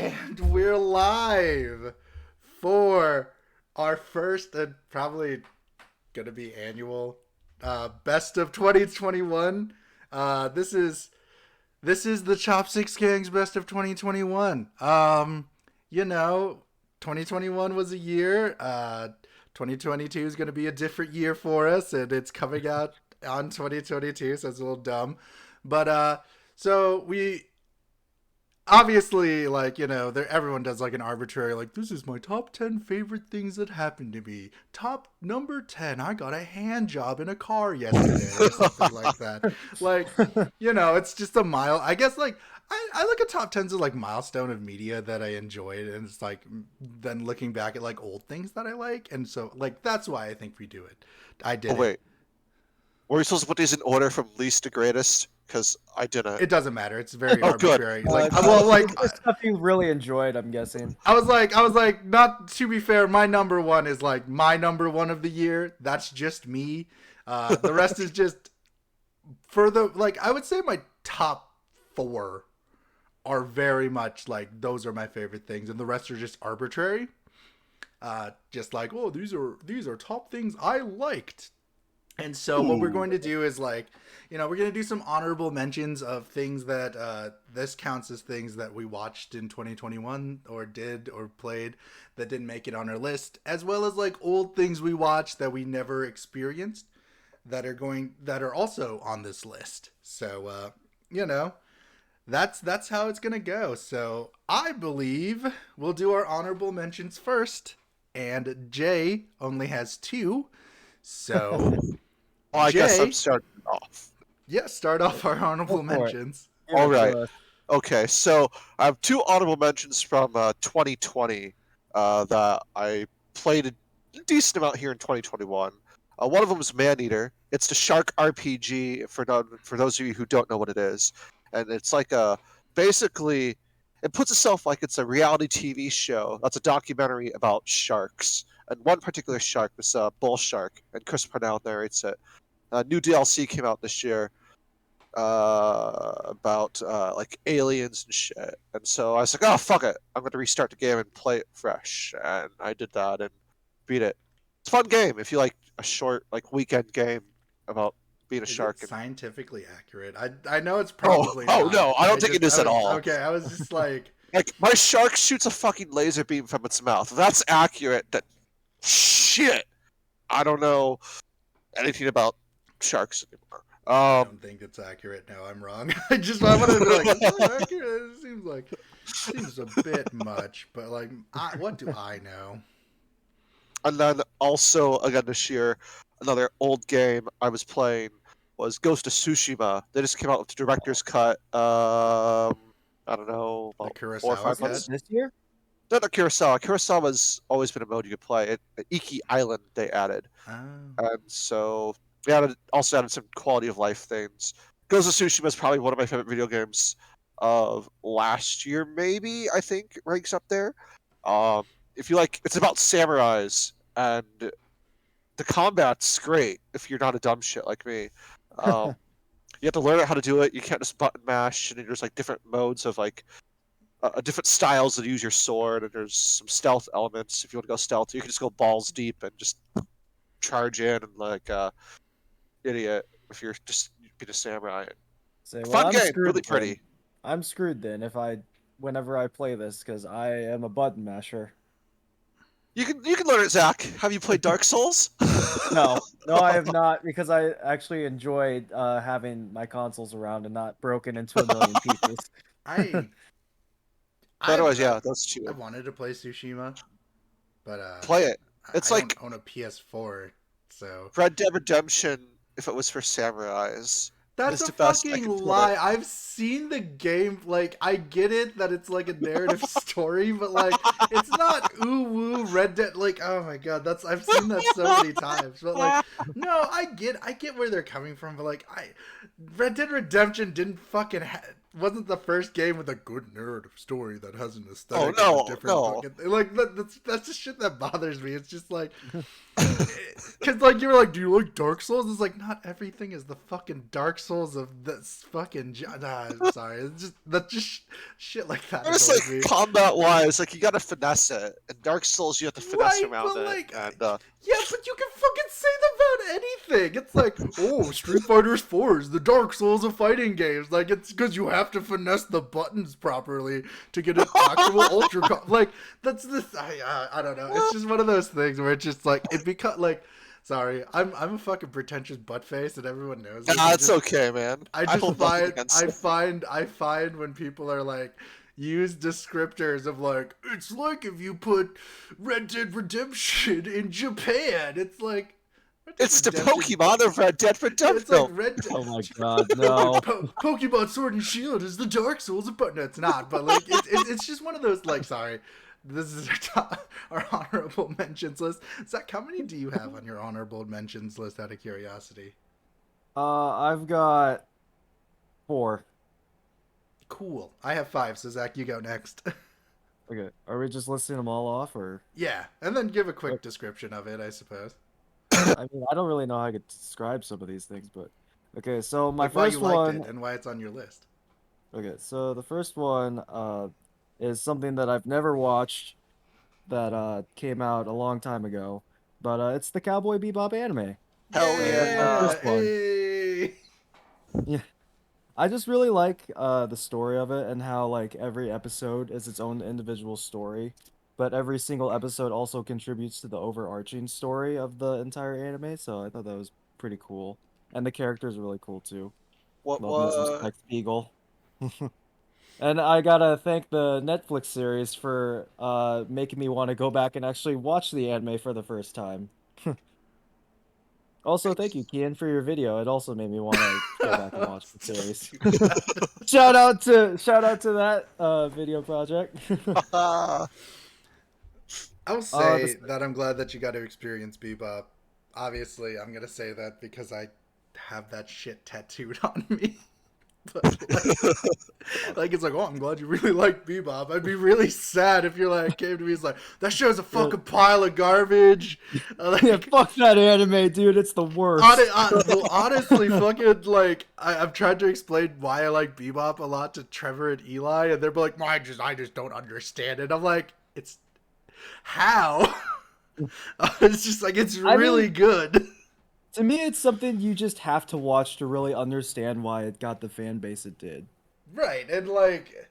And we're live for our first and probably gonna be annual best of 2021. This is the Chopsticks Gang's best of 2021. You know, 2021 was a year. 2022 is gonna be a different year for us, and it's coming out on 2022, so it's a little dumb. But so we obviously, like, there everyone does like an arbitrary, like, this is my top 10 favorite things that happened to me. Top number 10, I got a hand job in a car yesterday, or something like that. Like, it's just a mile, I guess. Like, I look at top 10s as like milestone of media that I enjoyed, and it's like then looking back at like old things that I like, and so like that's why I think we do it. I Oh did it. wait, were we supposed to put these in order from least to greatest? Because I didn't. It doesn't matter, it's very Oh, good. arbitrary. Uh, Like, well, like, it's just stuff you really enjoyed, I'm guessing. I was like, not to be fair, my number one is like my number one of the year. That's just me. The rest is just for the, like, I would say my top four are very much like those are my favorite things, and the rest are just arbitrary. Just like, oh, these are top things I liked. And so what we're going to do is like, we're going to do some honorable mentions of things that this counts as things that we watched in 2021 or did or played that didn't make it on our list, as well as like old things we watched that we never experienced that are also on this list. So that's how it's going to go. So I believe we'll do our honorable mentions first, and Jay only has two. So Well, I guess I'm Jay, starting off. yeah, start off our honorable Go for it. mentions. All right. Uh, Okay, so I have two honorable mentions from 2020 that I played a decent amount here in 2021. One of them is Maneater. It's the Shark RPG for those of you who don't know what it is, and it's like basically it puts itself like it's a reality TV show. That's a documentary about sharks, and one particular shark is a bull shark, and Chris Parnell narrates it. New DLC came out this year about like aliens and shit. And so I was like, oh fuck it, I'm gonna restart the game and play it fresh. And I did that and beat it. It's a fun game if you like a short like weekend game about being a Is shark. it scientifically accurate? I know it's Oh, probably oh not. no, I don't think it is I at was, all. okay, I was just like, Like my shark shoots a fucking laser beam from its mouth. If that's accurate, that shit. I don't know anything about sharks anymore. I don't think it's accurate. No, I'm wrong. I wanted to be like, is that accurate? Seems a bit much, but like, what do I know? And then also again this year, another old game I was playing was Ghost of Tsushima. They just came out with the director's cut. I don't know, The about 4 or Kurosawa 5 cut? months. this year? No, not Kurosawa. Kurosawa's always been a mode you could play. Iki Island they added, Oh, and so they also added some quality of life things. Ghost of Tsushima is probably one of my favorite video games of last year. Maybe I think ranks up there. If you like, it's about samurais and the combat's great if you're not a dumb shit like me. You have to learn how to do it. You can't just button mash, and there's like different modes of like different styles to use your sword, and there's some stealth elements. If you want to go stealth, you can just go balls deep and just charge in and like idiot if you're just being a samurai. Say, Fun I'm game, screwed really then. pretty. I'm screwed then whenever I play this because I am a button masher. You can learn it, Zach. Have you played Dark Souls? No, I have not because I actually enjoyed having my consoles around and not broken into a million pieces. I Otherwise, I yeah, those two. I wanted to play Tsushima, but Play it. It's I like don't own a PS4, so Red Dead Redemption if it was for samurais. that's It's a the best I fucking can put lie. it. I've seen the game. Like, I get it that it's like a narrative story, but like, it's not ooh woo Red Dead. Like, oh my god, I've seen that so many times. But like, no, I get where they're coming from. But like, Red Dead Redemption didn't fucking wasn't the first game with a good narrative story that has an Oh aesthetic no, of a different no. fucking like that's just shit that bothers me. It's just like because like you were like, do you like Dark Souls? It's like not everything is the fucking Dark Souls of this fucking. Sorry, it's just that's just shit like that It's annoys like me. combat wise, like you gotta finesse it. In Dark Souls, you have to finesse Right, around but it, like, and yeah, but you can fucking say that about anything. It's like, oh, Street Fighter 4 is the Dark Souls of fighting games. Like, it's because you have to finesse the buttons properly to get an actual ultra. Like, that's this. I don't know. It's just one of those things where it's just like it becomes like. Sorry, I'm a fucking pretentious butt face, and everyone knows it. nah, it's okay, man. I I just hold nothing find against it. I find when people are like use descriptors of like it's like if you put Red Dead Redemption in Japan. It's like Red Dead It's the Redemption- Pokemon of Red Dead Redemption. It's like Red Dead. Oh my god, no. Pokemon Sword and Shield is the Dark Souls of no, it's not. But like it's just one of those like sorry. This is our honorable mentions list. Zach, how many do you have on your honorable mentions list out of curiosity? I've got 4. Cool. I have 5, so Zach, you go next. Okay, are we just listing them all off, or? Yeah, and then give a quick description of it, I suppose. I mean, I don't really know how I could describe some of these things, but okay. So my Like why you first liked one. it and why it's on your list. Okay, so the first one is something that I've never watched that came out a long time ago, but it's the Cowboy Bebop anime. Hell yeah. First one. Hey! I just really like the story of it and how like every episode is its own individual story, but every single episode also contributes to the overarching story of the entire anime, so I thought that was pretty cool. And the characters are really cool too. What Love me some was? Spike Spiegel. And I gotta thank the Netflix series for making me want to go back and actually watch the anime for the first time. Also, thank you, Kian, for your video. It also made me want to go back and watch the series. shout out to that video project. I will say that I'm glad that you got to experience Bebop. Obviously, I'm gonna say that because I have that shit tattooed on me. But like it's like, oh, I'm glad you really like Bebop. I'd be really sad if you're like came to me, it's like that show's a fucking pile of garbage. Like, Yeah, fuck that anime, dude. It's the worst. well, honestly, fucking like I've tried to explain why I like Bebop a lot to Trevor and Eli, and they're like, I just don't understand it. I'm like, it's how? It's just like it's really good. To me, it's something you just have to watch to really understand why it got the fan base it did. Right, and like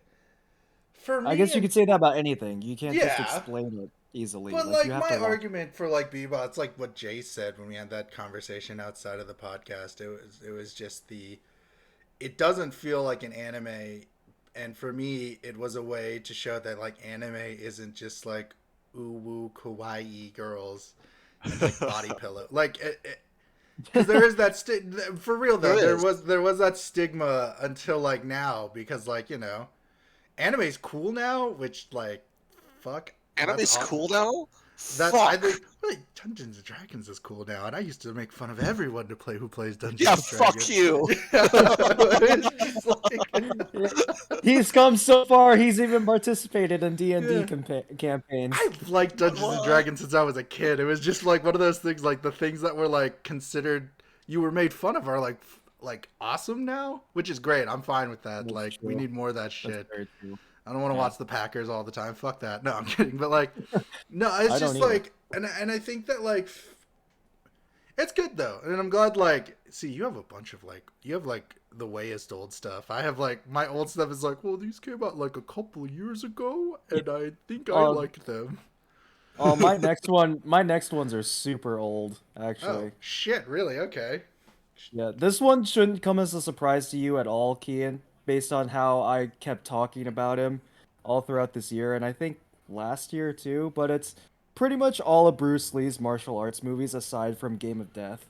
for me, I guess you could say that about anything. You can't just Yeah. explain it easily. But Like, like you have my to watch. argument for like Bebop, it's like what Jay said when we had that conversation outside of the podcast. It was just it doesn't feel like an anime, and for me, it was a way to show that like anime isn't just like ooh woo kawaii girls and like body pillow. Like because there is that for real though. There was that stigma until like now because like anime's cool now, which like fuck. Anime's cool now. That's Fuck. I think really, Dungeons and Dragons is cool now, and I used to make fun of everyone to play who plays Dungeons Yeah, and Dragons. fuck you. It's like- He's come so far. He's even participated in D&D Yeah. campaigns. I've liked Dungeons and Dragons since I was a kid. It was just like one of those things, like the things that were like considered you were made fun of are like awesome now, which is great. I'm fine with that. That's Like we true. need more of that shit. That's very true. I don't want to Yeah. watch the Packers all the time. Fuck that. No, I'm kidding. But like, no, I it's don't just either. like, and I think that like, it's good though, and I'm glad. Like, see, you have a bunch of like, you have like the wayest old stuff. I have like my old stuff is like, well, these came out like a couple of years ago, and I think I liked them. Oh, my next ones are super old, actually. Oh shit! Really? Okay. Yeah, this one shouldn't come as a surprise to you at all, Kian, based on how I kept talking about him all throughout this year, and I think last year too, but it's pretty much all of Bruce Lee's martial arts movies aside from Game of Death.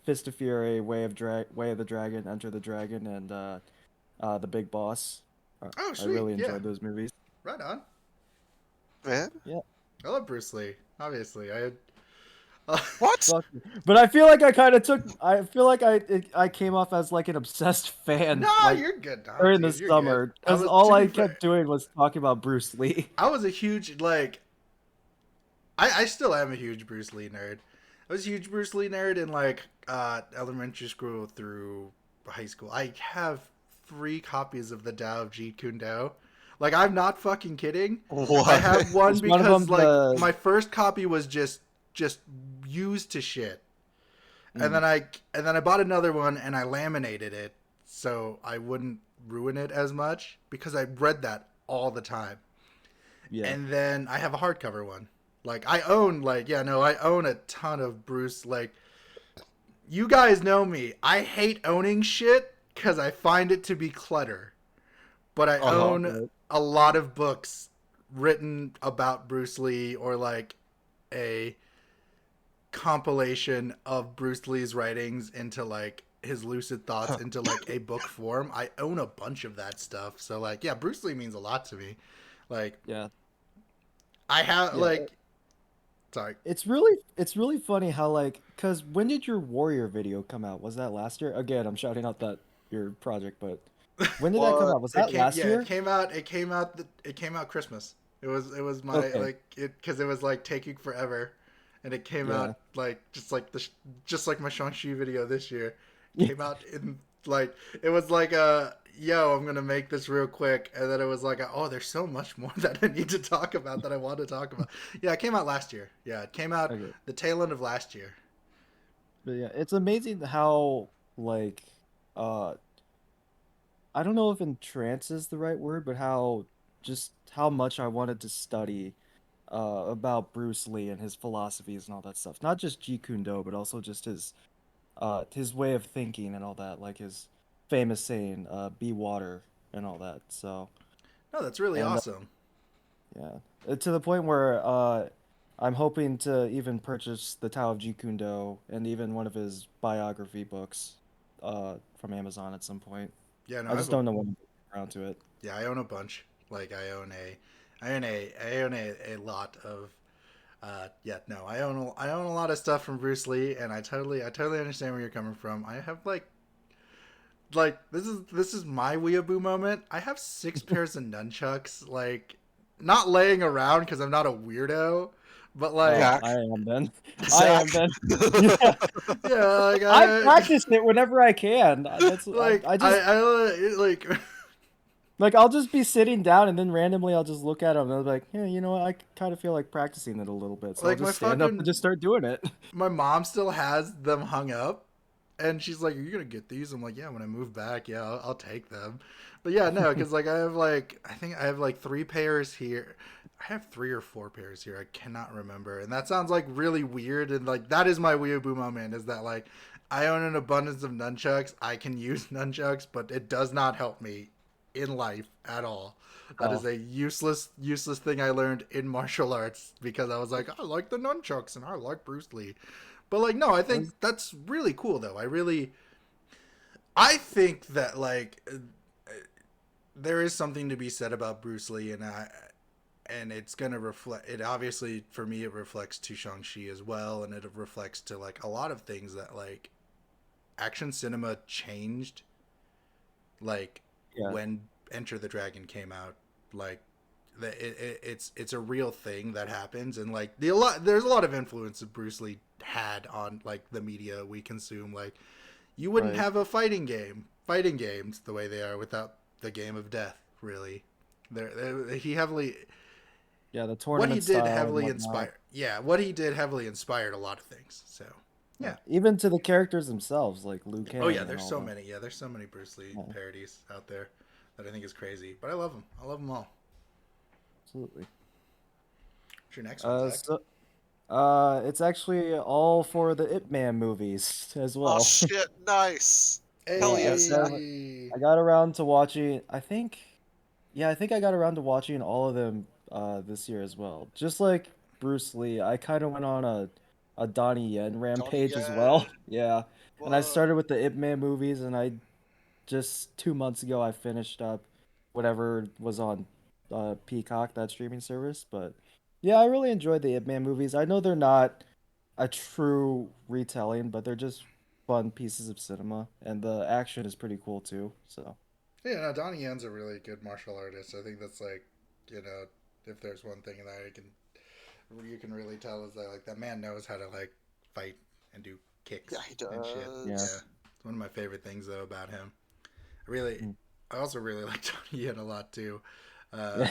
Fist of Fury, Way of the Dragon, Enter the Dragon, and The Big Boss. Oh, I sweet. really Yeah. enjoyed those movies. Right on. Man, I love Bruce Lee. Obviously, What? Fuck you. But I feel like I kind of took. I feel like I came off as like an obsessed fan, Nah, like you're good. Nah, during the dude, you're good. summer, I because was, all to be I fair, kept doing was talking about Bruce Lee. I was a huge like. I still am a huge Bruce Lee nerd. I was a huge Bruce Lee nerd in like elementary school through high school. I have 3 copies of the Tao of Jeet Kune Do. Like I'm not fucking kidding. I What? have one Is one of because them like the? my first copy was just used to shit. And Mm, then I bought another one and I laminated it so I wouldn't ruin it as much because I read that all the time. yeah. And then I have a hardcover one. Like I own like yeah, no, I own a ton of Bruce like you guys know me. I hate owning shit cuz I find it to be clutter. But I Uh-huh. own Right. a lot of books written about Bruce Lee or like a compilation of Bruce Lee's writings into like his lucid thoughts into like a book form. I own a bunch of that stuff. So like yeah, Bruce Lee means a lot to me. Like Yeah. I have Yeah. like sorry. It's really funny how like, cause when did your Warrior video come out? Was that last year? Again, I'm shouting out that your project, but when did that come What? out? Was that last year? It came out Christmas. It was my Okay. like it because it was like taking forever, and it came Yeah. out like just like my Shang-Chi video this year came out in like it was like a yo I'm gonna make this real quick, and then it was like oh there's so much more that I need to talk about that I want to talk about. Yeah, it came out last year. Yeah, it came out Okay. the tail end of last year. But yeah, it's amazing how like uh I don't know if entrance is the right word, but how just how much I wanted to study about Bruce Lee and his philosophies and all that stuff. Not just Jeet Kune Do, but also just his way of thinking and all that, like his famous saying, "Be water" and all that. So No, that's really and awesome. yeah, to the point where I'm hoping to even purchase the Tao of Jeet Kune Do and even one of his biography books from Amazon at some point. Yeah, no, I I just have a don't know when I'm around to it. yeah I own a bunch. Like I own a lot of yeah, no, I own a lot of stuff from Bruce Lee, and I totally understand where you're coming from. I have like this is my weeaboo moment. I have 6 pairs of nunchucks, like not laying around because I'm not a weirdo, but Oh, like Zach? I am then. I Zach? am then. Yeah, yeah, like I practice it whenever I can. That's like I just like like I'll just be sitting down and then randomly I'll just look at them and I'll be like, yeah, you know what? I kind of feel like practicing it a little bit, so I'll like my just stand up and fucking just start doing it. my mom still has them hung up, and she's like, "Are you gonna get these?" I'm like, "Yeah, when I move back, yeah, I'll take them." But yeah, no, because like I think I have like 3 pairs here. I have 3 or 4 pairs here. I cannot remember, and that sounds like really weird. And like that is my weeaboo moment is that like I own an abundance of nunchucks. I can use nunchucks, but it does not help me in life at all. That is Oh, a useless thing I learned in martial arts because I was like, I like the nunchucks and I like Bruce Lee. But like no, I think that's that's really cool though. I think that like there is something to be said about Bruce Lee and it's gonna reflect it obviously for me it reflects to Shang-Chi as well, and it reflects to like a lot of things that like action cinema changed like yeah. when Enter the Dragon came out. Like it's a real thing that happens, and like there's a lot of influence that Bruce Lee had on like the media we consume. Like you wouldn't Right. have a fighting games the way they are without the game of death. Really, he heavily Yeah, the what he tournament did style and heavily whatnot. inspired. Yeah, what he did heavily inspired a lot of things. So Yeah. yeah. Even to the characters themselves, like Liu Oh yeah, Kang and there's all so that. many. Yeah, there's so many Bruce Lee Yeah, parodies out there that I think is crazy. But I love them. I love them all. absolutely. What's your next one, Zach? So it's actually all for the Ip Man movies as Oh well. shit, nice. Hell Yeah, yeah, Zach. Hey. I got around to watching. I think I got around to watching all of them this year as well. Just like Bruce Lee, I kind of went on a Donnie Yen Donnie rampage as well. Yen. Yeah, and I What? started with the Ip Man movies, and I just 2 months ago I finished up whatever was on Peacock, that streaming service. But yeah, I really enjoyed the Ip Man movies. I know they're not. a true retelling, but they're just fun pieces of cinema, and the action is pretty cool too. So Yeah, no, Donnie Yen's a really good martial artist. I think that's like, you know, if there's one thing that you can really tell is that like that man knows how to like fight and do Yeah, kicks he and shit. yeah. Yeah, does. it's one of my favorite things though about him. Really, Mm. I also really like Donnie Yen a lot too. Uh, Yeah.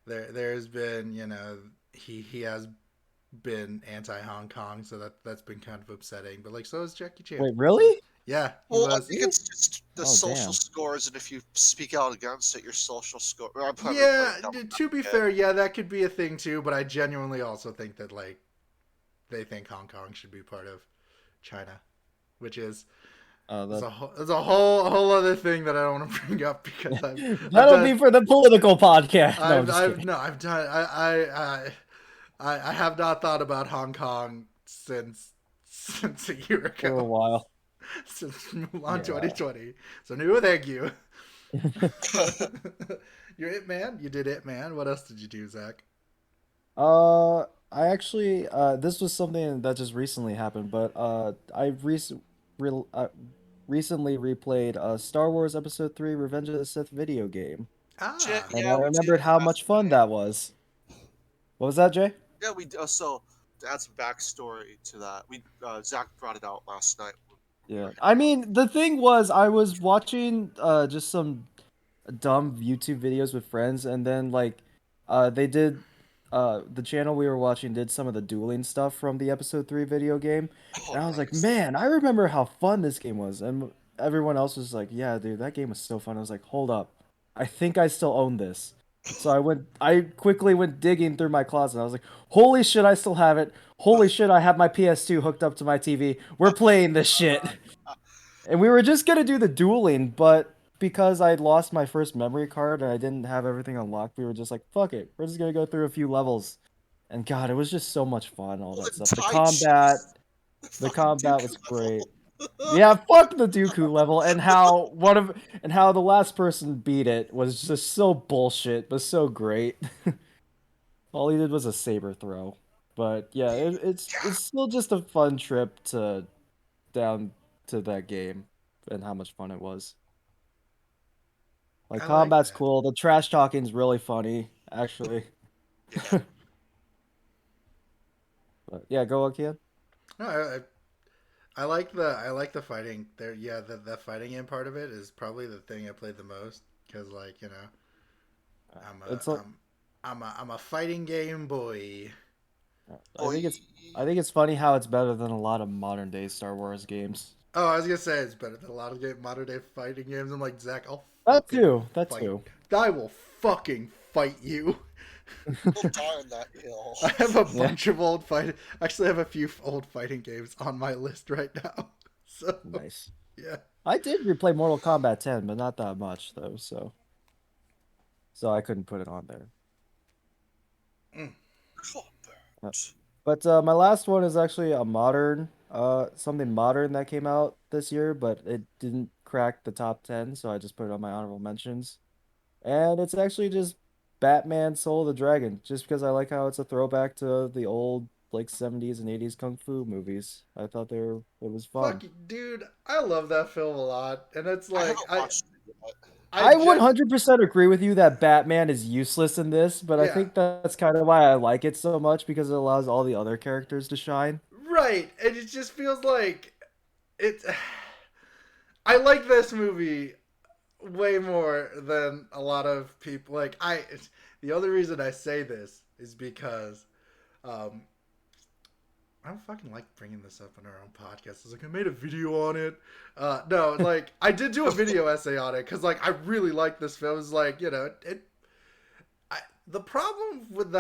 there's been, you know, he has been anti Hong Kong, so that's been kind of upsetting. But like, so is Jackie Chan. Wait, So really? yeah, he Well, I was. think it's just the Oh, social damn. scores, and if you speak out against it, your social score. I'm probably putting Yeah, down to be that. fair, yeah, that could be a thing too. But I genuinely also think that like they think Hong Kong should be part of China, which is That it's a whole other thing that I don't want to bring up because I've that'll be done for the political podcast. No, I'm just I've kidding. no I've done I have not thought about Hong Kong since a year For a ago, while. since Mulan Yeah. 2020. So no, thank you. You're it, man. You did it, man. What else did you do, Zach? I actually, this was something that just recently happened, but re recently replayed Star Wars Episode 3 Revenge of the Sith video game, Ah, and Yeah, I we did remembered how last much fun night. that was. What was that, Jay? Yeah, we so to add some backstory to that. We Zach brought it out last night. When we Yeah. were I mean, the thing was, I was watching just some dumb YouTube videos with friends, and then like they did the channel we were watching did some of the dueling stuff from the episode 3 video game, Oh, and I was like, nice. man, I remember how fun this game was, and everyone else was like, yeah, dude, that game was so fun. I was like, hold up, I think I still own this. So I quickly went digging through my closet, and I was like, holy shit, I still have it. Holy shit, I have my PS2 hooked up to my TV. We're playing this shit. And we were just gonna do the dueling, but because I lost my first memory card and I didn't have everything unlocked, we were just like, fuck it. We're just gonna go through a few levels. And God, it was just so much fun, all Well, that then stuff. Tai Chi, the The fucking combat Dooku was great. level. Yeah, fuck the Dooku level and how the last person beat it was just so bullshit, but so great. All he did was a saber throw. But yeah, Yeah, it's still just a fun trip to down to that game and how much fun it was. Like I like combat's that. cool. The trash talking's really funny, actually. yeah. But yeah, go on, Kian. No, I like the fighting there. Yeah, the fighting game part of it is probably the thing I played the most because like you know I'm It's a I'm a fighting game boy. I Boy, think it's I think it's funny how it's better than a lot of modern day Star Wars games. Oh, I was gonna say it's better than a lot of modern day fighting games. I'm like Zach, I'll That fucking too. That fight. too. I will fucking fight you. we'll die on that hill. I have a Yeah. bunch of old fight. Actually, I have a few old fighting games on my list right now. So Nice. yeah. I did replay Mortal Kombat 10, but not that much though, so I couldn't put it on there. Mm. But my last one is actually a modern, something modern that came out this year, but it didn't crack the top 10, so I just put it on my honorable mentions. And it's actually just Batman Soul of the Dragon, just because I like how it's a throwback to the old like 70s and 80s kung fu movies. I thought it was fun. Fuck, dude, I love that film a lot, and it's I like haven't watched it yet. I 100% agree with you that Batman is useless in this, but I yeah, think that's kind of why I like it so much because it allows all the other characters to shine. right, and it just feels like it. I like this movie way more than a lot of people. Like I, the only reason I say this is because um, I don't fucking like bringing this up on our own podcast. It's like I made a video on it. No, like I did do a video essay on it because like I really like this film. It's like you know the problem with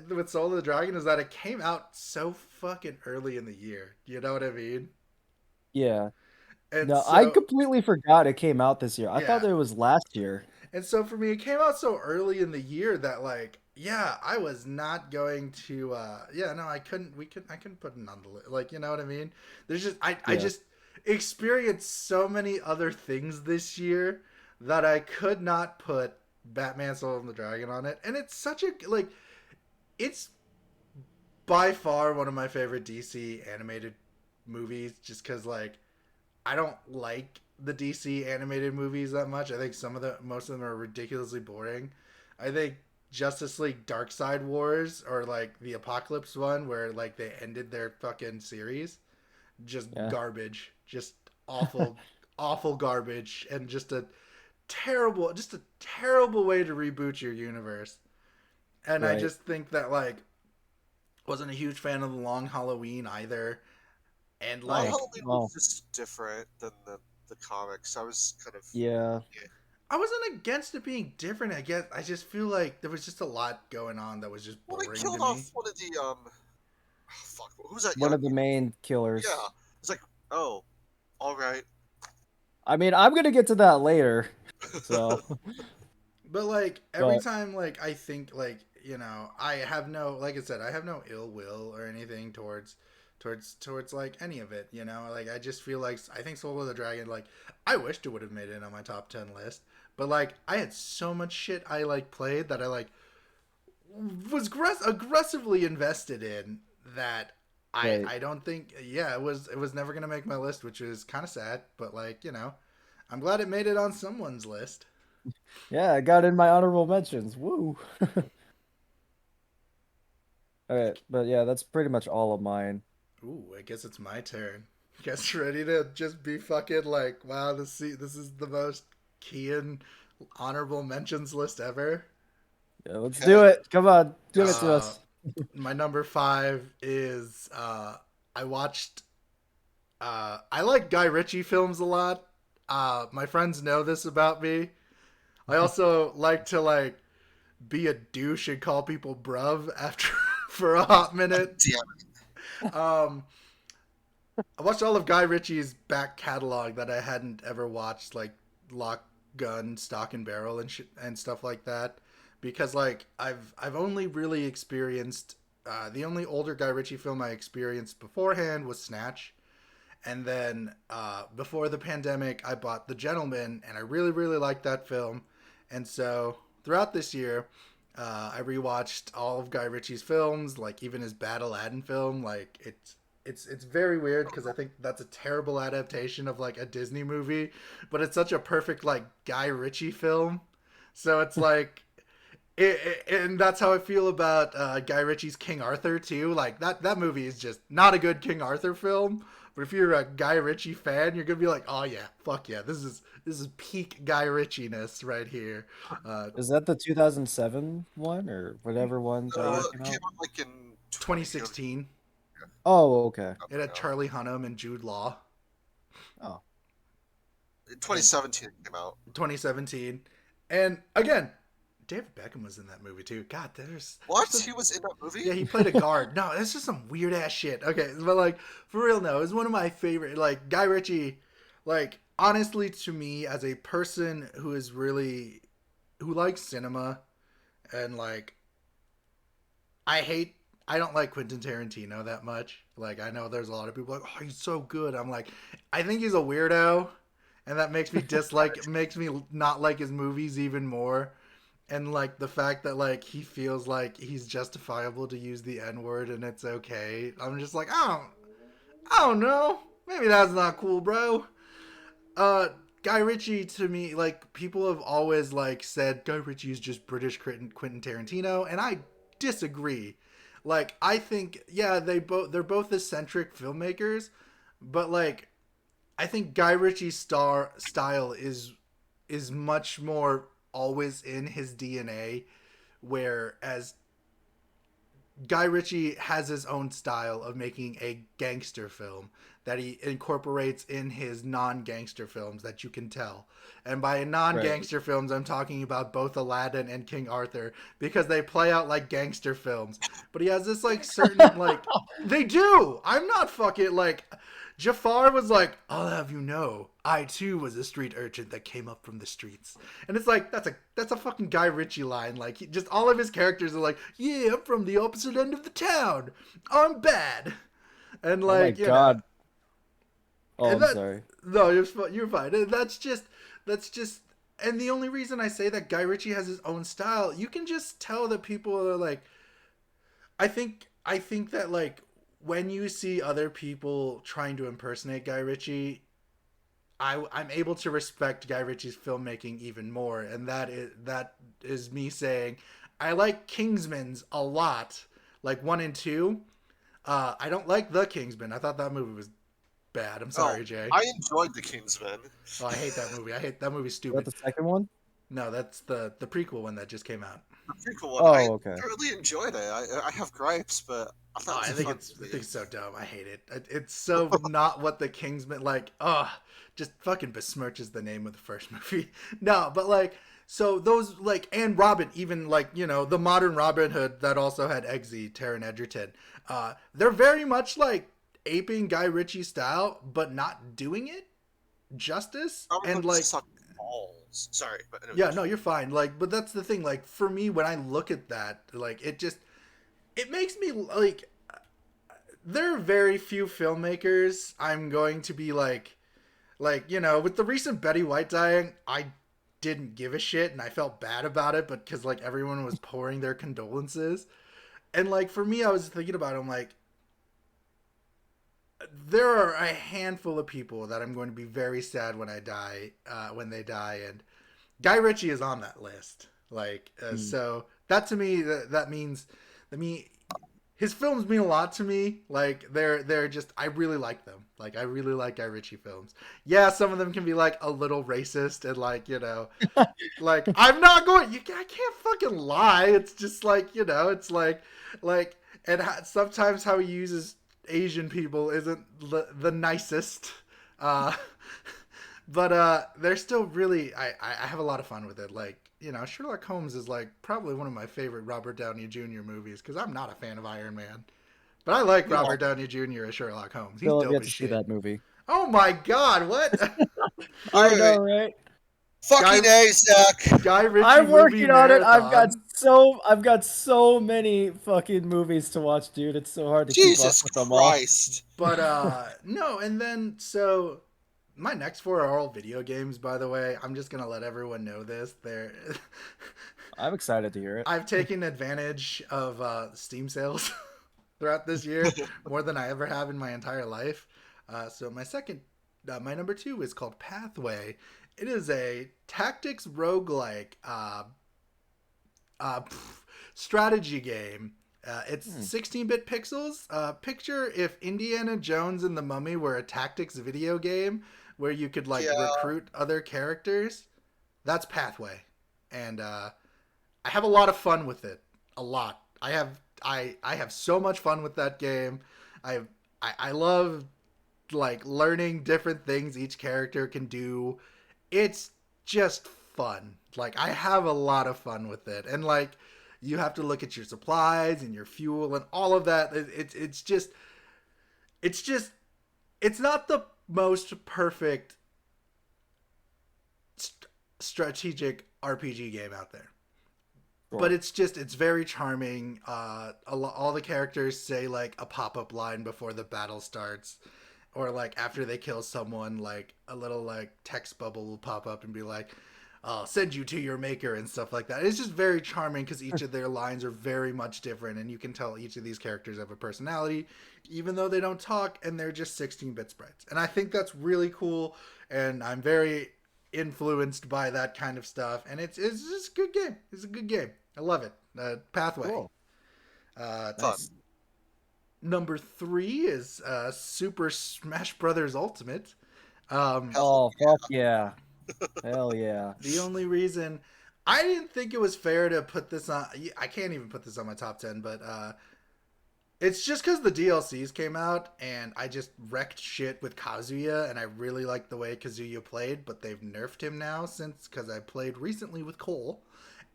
with Soul of the Dragon is that it came out so fucking early in the year. You know what I mean? Yeah. And No, I so completely forgot it came out this year. I thought yeah, it was last year. and so for me, it came out so early in the year that like, yeah, I was not going to. Yeah, no, I couldn't put it on the list. Like, you know what I mean? There's just, I Yeah. just experienced so many other things this year that I could not put Batman: Soul of the Dragon on it, and it's such a like, it's by far one of my favorite DC animated movies, just because like I don't like the DC animated movies that much. I think most of them are ridiculously boring. I think Justice League Darkseid Wars, or like the Apocalypse one where like they ended their fucking series, just Yeah. garbage, just awful awful garbage, and just a terrible way to reboot your universe. And I Right. just think that like wasn't a huge fan of the Long Halloween either. And Long like Halloween Oh. was just different than the comics. I was kind of Yeah. I wasn't against it being different. I guess I just feel like there was just a lot going on that was just well, they boring killed to off me. one of the fuck, who's that One young? of the main killers. Yeah, it's like, oh, all right. I mean, I'm gonna get to that later. So, But like every but time like I think like, I have no, like I said, I have no ill will or anything towards like any of it, Like I just feel like I think Soul of the Dragon, like I wished it would have made it on my top 10 list. But like I had so much shit I like played that I like was aggressively invested in that right. I don't think, yeah, it was never going to make my list, which is kind of sad, but like, I'm glad it made it on someone's list. Yeah, I got in my honorable mentions. Woo. Alright, but yeah, that's pretty much all of mine. Ooh, I guess it's my turn. Guess ready to just be fucking like, wow, this is the most Kian honorable mentions list ever. Yeah, let's do it. Come on, give it to Uh, us. my number 5 is I watched I like Guy Ritchie films a lot. My friends know this about me. I also like to like be a douche and call people bruv after for a hot minute. Damn. Um, I watched all of Guy Ritchie's back catalog that I hadn't ever watched, like Lock, Gun, Stock and Barrel and stuff like that, because like I've only really experienced the only older Guy Ritchie film I experienced beforehand was Snatch, and then before the pandemic I bought The Gentleman, and I really really liked that film, and so throughout this year. I rewatched all of Guy Ritchie's films, like even his Bad Aladdin film. Like it's very weird because I think that's a terrible adaptation of like a Disney movie, but it's such a perfect like Guy Ritchie film. So it's like, and that's how I feel about Guy Ritchie's King Arthur too. Like that movie is just not a good King Arthur film. But if you're a Guy Ritchie fan, you're gonna be like, oh yeah, fuck yeah, this is peak Guy Ritchie-ness right here. Is that the 2007 one or whatever one that year came It came out? out like in 2016. Oh, okay. It had Charlie Hunnam and Jude Law. Oh, In 2017 it came out. 2017, and again, David Beckham was in that movie too. God, What? there's He was in that movie? yeah, he played a guard. No, that's just some weird ass shit. Okay, but like for real, no, it's one of my favorite. Like Guy Ritchie, like honestly, to me as a person who likes cinema, and like I don't like Quentin Tarantino that much. Like I know there's a lot of people like, oh, he's so good. I'm like, I think he's a weirdo, and that makes me makes me not like his movies even more. And like the fact that like he feels like he's justifiable to use the N word and it's okay. I'm just like, I don't know. Maybe that's not cool, bro. Guy Ritchie to me, like people have always like said Guy Ritchie is just British Quentin Tarantino, and I disagree. Like I think yeah, they're both eccentric filmmakers, but like I think Guy Ritchie's style is much more always in his DNA, whereas Guy Ritchie has his own style of making a gangster film that he incorporates in his non-gangster films that you can tell. And by non-gangster films, I'm talking about both Aladdin and King Arthur because they play out like gangster films. But he has this like certain like they do. I'm not fucking like Jafar was like, I'll have you know, I too was a street urchin that came up from the streets. And it's like, that's a fucking Guy Ritchie line. Like, just all of his characters are like, yeah, I'm from the opposite end of the town. I'm bad. And like, oh my god. Oh, and I'm sorry. No, you're fine. And that's just, and the only reason I say that Guy Ritchie has his own style, you can just tell that people are like, I think I think that like when you see other people trying to impersonate Guy Ritchie, I'm able to respect Guy Ritchie's filmmaking even more, and that is me saying I like Kingsman's a lot, like 1 and 2. I don't like The Kingsman. I thought that movie was bad. I'm Oh, sorry, Jay. I enjoyed The Kingsman. Oh, I hate that movie. I hate that movie. Is that Stupid. the second one? No, that's the prequel one that just came out. The prequel one, I Oh, okay. really enjoyed it. I have gripes, but I Oh, thought I it was a think fun it's movie. so dumb. I hate it. It's so not what the Kingsman like. Just fucking besmirches the name of the first movie. No, but like so those like and Robin, even like the modern Robin Hood that also had Eggsy, Taron Egerton. They're very much like aping Guy Ritchie style, but not doing it justice. Robin And Hood like sucked balls. Sorry, but anyway. yeah, no, you're fine. Like, but that's the thing. Like for me, when I look at that, like it makes me like there are very few filmmakers I'm going to be like with the recent Betty White dying, I didn't give a shit and I felt bad about it, but because like everyone was pouring their condolences, and like for me, I was thinking about it, I'm like, there are a handful of people that I'm going to be very sad when I die, when they die, and Guy Ritchie is on that list. Like, so that to me, that means, his films mean a lot to me. Like, they're just, I really like them. Like, I really like Guy Ritchie films. Yeah, some of them can be like a little racist and like, like I'm not going. I can't fucking lie. It's just like it's like, and sometimes how he uses Asian people isn't the nicest. Uh, but they're still really. I have a lot of fun with it. Like Sherlock Holmes is like probably one of my favorite Robert Downey Jr. movies because I'm not a fan of Iron Man, but I like Robert Downey Jr. as Sherlock Holmes. He's Still have dope yet as to see shit. that movie. Oh my god, what? I know, right? Fucking A, Zach. Guy Ritchie I'm movie working on it. marathon. I've got so many fucking movies to watch, dude. It's so hard to Jesus keep up with them all. Christ. But no, and then so my next 4 are all video games, by the way. I'm just gonna let everyone know this. They're I'm excited to hear it. I've taken advantage of Steam sales throughout this year more than I ever have in my entire life. So my number 2 is called Pathway. It is a tactics roguelike strategy game. It's 16-bit pixels. Picture if Indiana Jones and the Mummy were a tactics video game where you could like recruit other characters. That's Pathway, and I have a lot of fun with it. A lot. I have so much fun with that game. I love like learning different things each character can do. It's just fun. Like I have a lot of fun with it, and like you have to look at your supplies and your fuel and all of that. It's not the most perfect strategic RPG game out there. Sure. But it's very charming. All the characters say like a pop-up line before the battle starts, or like after they kill someone, like a little like text bubble will pop up and be like, "I'll send you to your maker" and stuff like that. It's just very charming because each of their lines are very much different, and you can tell each of these characters have a personality, even though they don't talk, and they're just 16-bit sprites. And I think that's really cool, and I'm very influenced by that kind of stuff. And it's just a good game. It's a good game. I love it. Pathway. Cool. Nice. Number 3 is Super Smash Brothers Ultimate. Oh, fuck yeah. Hell yeah. The only reason I didn't think it was fair to put this on, I can't even put this on my top 10, but it's just because the DLCs came out and I just wrecked shit with Kazuya, and I really liked the way Kazuya played, but they've nerfed him now because I played recently with Cole,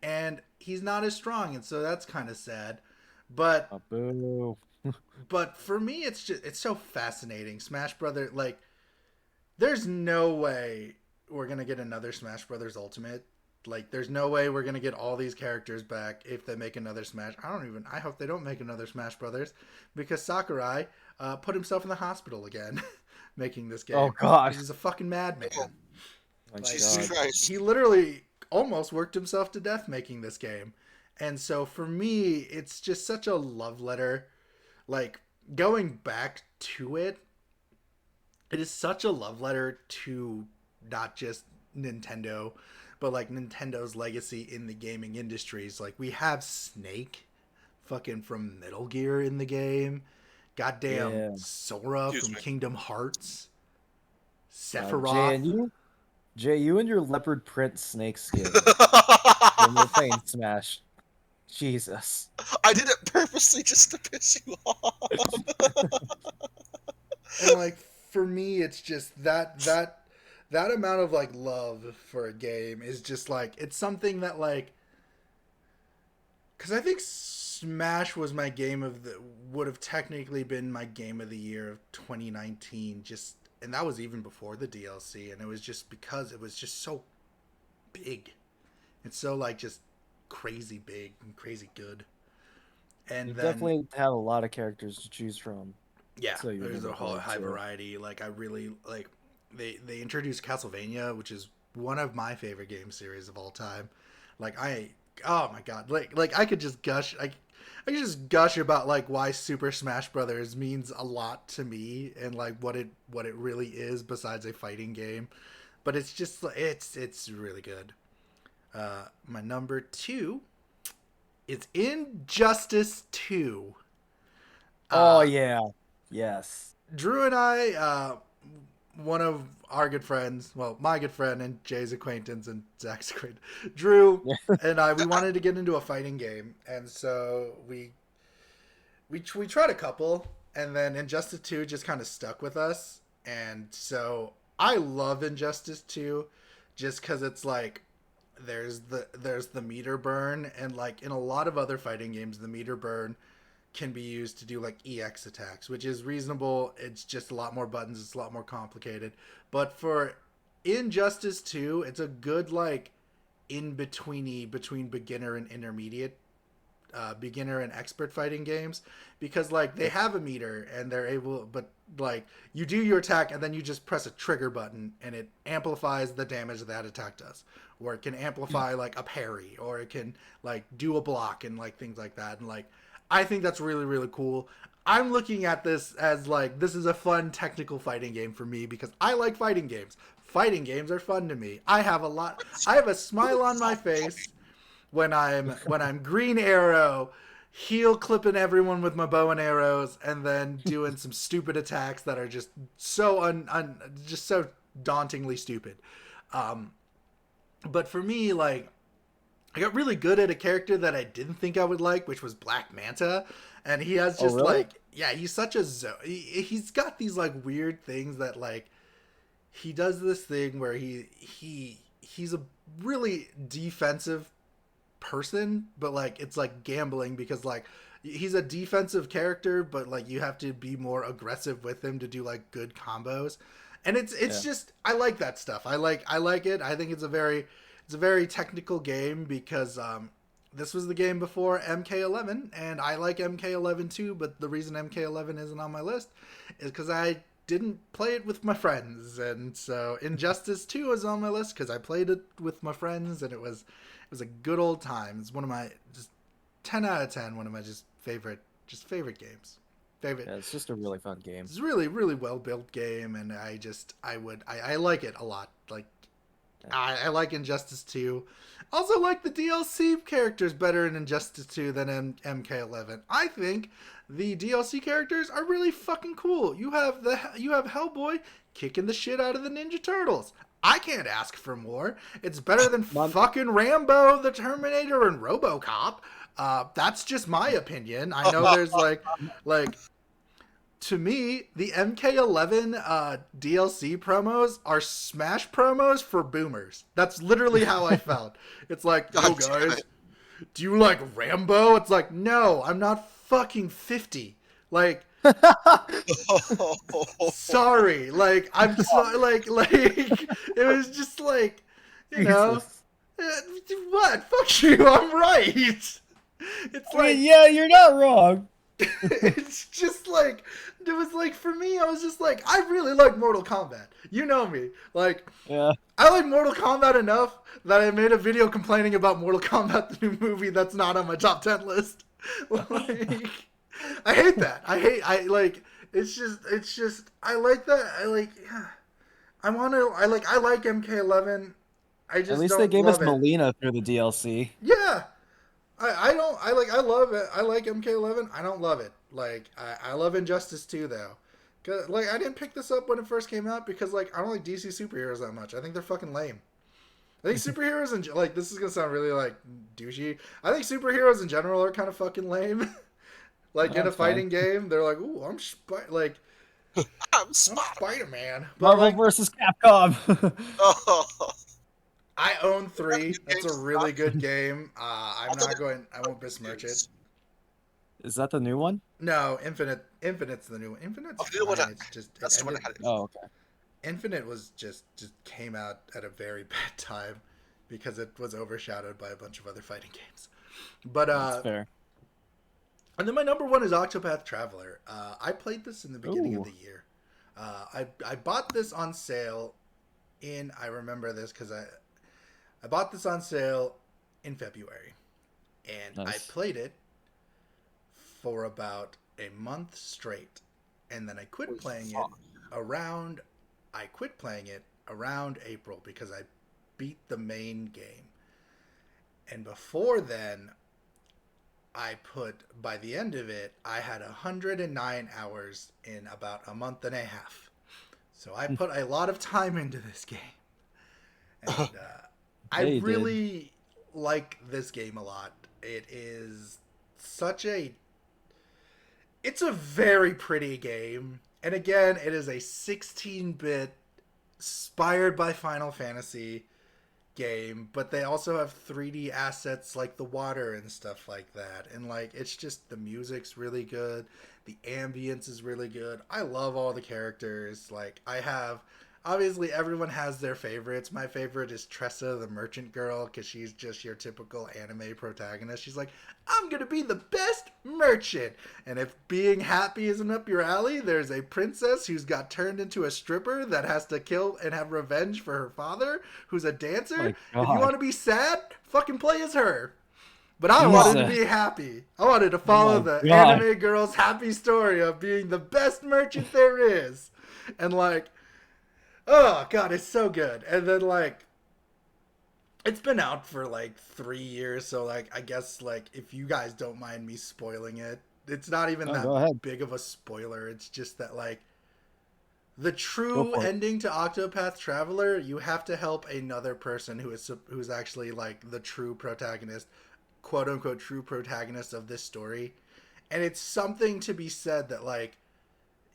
and he's not as strong, and so that's kind of sad. But Boo. But for me, it's so fascinating. Smash Brother, like, there's no way we're gonna get another Smash Brothers Ultimate. Like, there's no way we're gonna get all these characters back if they make another Smash. I hope they don't make another Smash Brothers, because Sakurai put himself in the hospital again making this game. Oh, God. He's a fucking madman. My Jesus God. Christ. He literally almost worked himself to death making this game. And so for me, it's just such a love letter like going back to it, it is such a love letter to not just Nintendo, but like Nintendo's legacy in the gaming industries. Like we have Snake fucking from Metal Gear in the game. Goddamn Yeah. Sora Excuse from me. Kingdom Hearts. Jay, Sephiroth. you and your leopard print snake skin when we're playing Smash. Jesus. I did it purposely just to piss you off. And like for me it's just that amount of like love for a game is just like it's something that like because I think Smash was my game of the would have technically been my game of the year of 2019 just and that was even before the DLC and it was just because it was just so big it's so like just crazy big and crazy good and You then definitely have a lot of characters to choose from. yeah, So you're there's gonna a whole play high too. variety. Like I really like they introduced Castlevania, which is one of my favorite game series of all time. Like I oh my god, like I could just gush I could just gush about like why Super Smash Brothers means a lot to me and like what it really is besides a fighting game. But it's just it's really good. My number 2 is Injustice 2. Oh yeah. Yes. Drew and I, one of our good friends, well, my good friend and Jay's acquaintance and Zach's acquaintance, Drew and I, we wanted to get into a fighting game, and so we tried a couple, and then Injustice 2 just kind of stuck with us, and so I love Injustice 2, just because it's like there's the meter burn, and like in a lot of other fighting games, the meter burn can be used to do like EX attacks, which is reasonable. It's just a lot more buttons. It's a lot more complicated. But for Injustice 2, it's a good like in betweeny between beginner and intermediate, beginner and expert fighting games because like they have a meter and they're able, but like you do your attack and then you just press a trigger button and it amplifies the damage that attack does, or it can amplify like a parry, or it can like do a block and like things like that, and like I think that's really, really cool. I'm looking at this as like this is a fun technical fighting game for me because I like fighting games. Fighting games are fun to me. I have a smile on my face when I'm Green Arrow, heel clipping everyone with my bow and arrows, and then doing some stupid attacks that are just so just so dauntingly stupid. But for me, like I got really good at a character that I didn't think I would like, which was Black Manta, and he has just really? like yeah, he's such a he's got these like weird things that like he does this thing where he's a really defensive person, but like it's like gambling because like he's a defensive character, but like you have to be more aggressive with him to do like good combos, and it's just I like that stuff. I like it. I think it's a very technical game because this was the game before MK11, and I like MK11 too. But the reason MK11 isn't on my list is because I didn't play it with my friends, and so Injustice 2 is on my list because I played it with my friends, and it was a good old time. It's one of my just 10 out of 10. One of my just favorite games. Favorite. Yeah, it's just a really fun game. It's a really really well built game, and I like it a lot. Like I like Injustice 2. Also like the DLC characters better in Injustice 2 than MK11. I think the DLC characters are really fucking cool. You have Hellboy kicking the shit out of the Ninja Turtles. I can't ask for more. It's better than fucking Rambo, the Terminator, and RoboCop. That's just my opinion. I know there's like to me, the MK11 DLC promos are Smash promos for boomers. That's literally how I felt. It's like, oh guys, do you like Rambo? It's like, no, I'm not fucking 50. Like, sorry. Like, I'm so, like, it was just like, you know, what? Fuck you, I'm right. It's like, yeah, you're not wrong. it's just like it was like for me I was just like I really like Mortal Kombat, you know me, like Yeah. I like Mortal Kombat enough that I made a video complaining about Mortal Kombat the new movie that's not on my top 10 list. Like I hate that. I like it's just I like that. I like MK11. I At just least they don't gave us love it. Melina through the DLC. Yeah. I don't I love it. I like MK11. I don't love it. Like I love Injustice 2 though. 'Cause, like I didn't pick this up when it first came out because like I don't like DC superheroes that much. I think they're fucking lame. I think superheroes and like this is gonna sound really like douchey. I think superheroes in general are kind of fucking lame. Like in a That's fine. fighting game, they're like, "Ooh, like I'm I'm Spider. Spider Man," but Marvel like versus Capcom. Oh, I own three. good That's a games. really good game. I'm Although not they're going. I won't besmirch it. games. Is that the new one? No, Infinite's the new one. Infinite's Oh, the new one, fine. It's just it that's the one ended. I had. Oh, okay. Infinite was just came out at a very bad time because it was overshadowed by a bunch of other fighting games. But That's fair. and then my number one is Octopath Traveler. I played this in the beginning of Ooh. the year. I bought this on sale I remember this because I bought this on sale in February, and I Nice. played it for about a month straight, and then I quit Holy playing it fuck. around. I quit playing it around April because I beat the main game, and before then, by the end of it, I had 109 hours in about a month and a half. So I put a lot of time into this game. And I Yeah, you did. really like this game a lot. It is such a. It's a very pretty game. And again, it is a 16-bit, inspired by Final Fantasy game, but they also have 3D assets like the water and stuff like that. And like it's just the music's really good, the ambience is really good. I love all the characters. Like I have obviously everyone has their favorites. My favorite is Tressa the merchant girl cuz she's just your typical anime protagonist. She's like, "I'm going to be the best merchant." And if being happy isn't up your alley, there's a princess who's got turned into a stripper that has to kill and have revenge for her father, who's a dancer. My If you God. want to be sad, fucking play as her. But I wanted to Jesus. be happy. I wanted to follow my the God. anime girl's happy story of being the best merchant there is. And like, oh god, it's so good. And then like it's been out for like 3 years, so like I guess like if you guys don't mind me spoiling it, it's not even Oh, that go ahead. big of a spoiler. It's just that like the Go true for it. ending to Octopath Traveler, you have to help another person who's actually like the true protagonist, quote unquote true protagonist of this story. And it's something to be said that like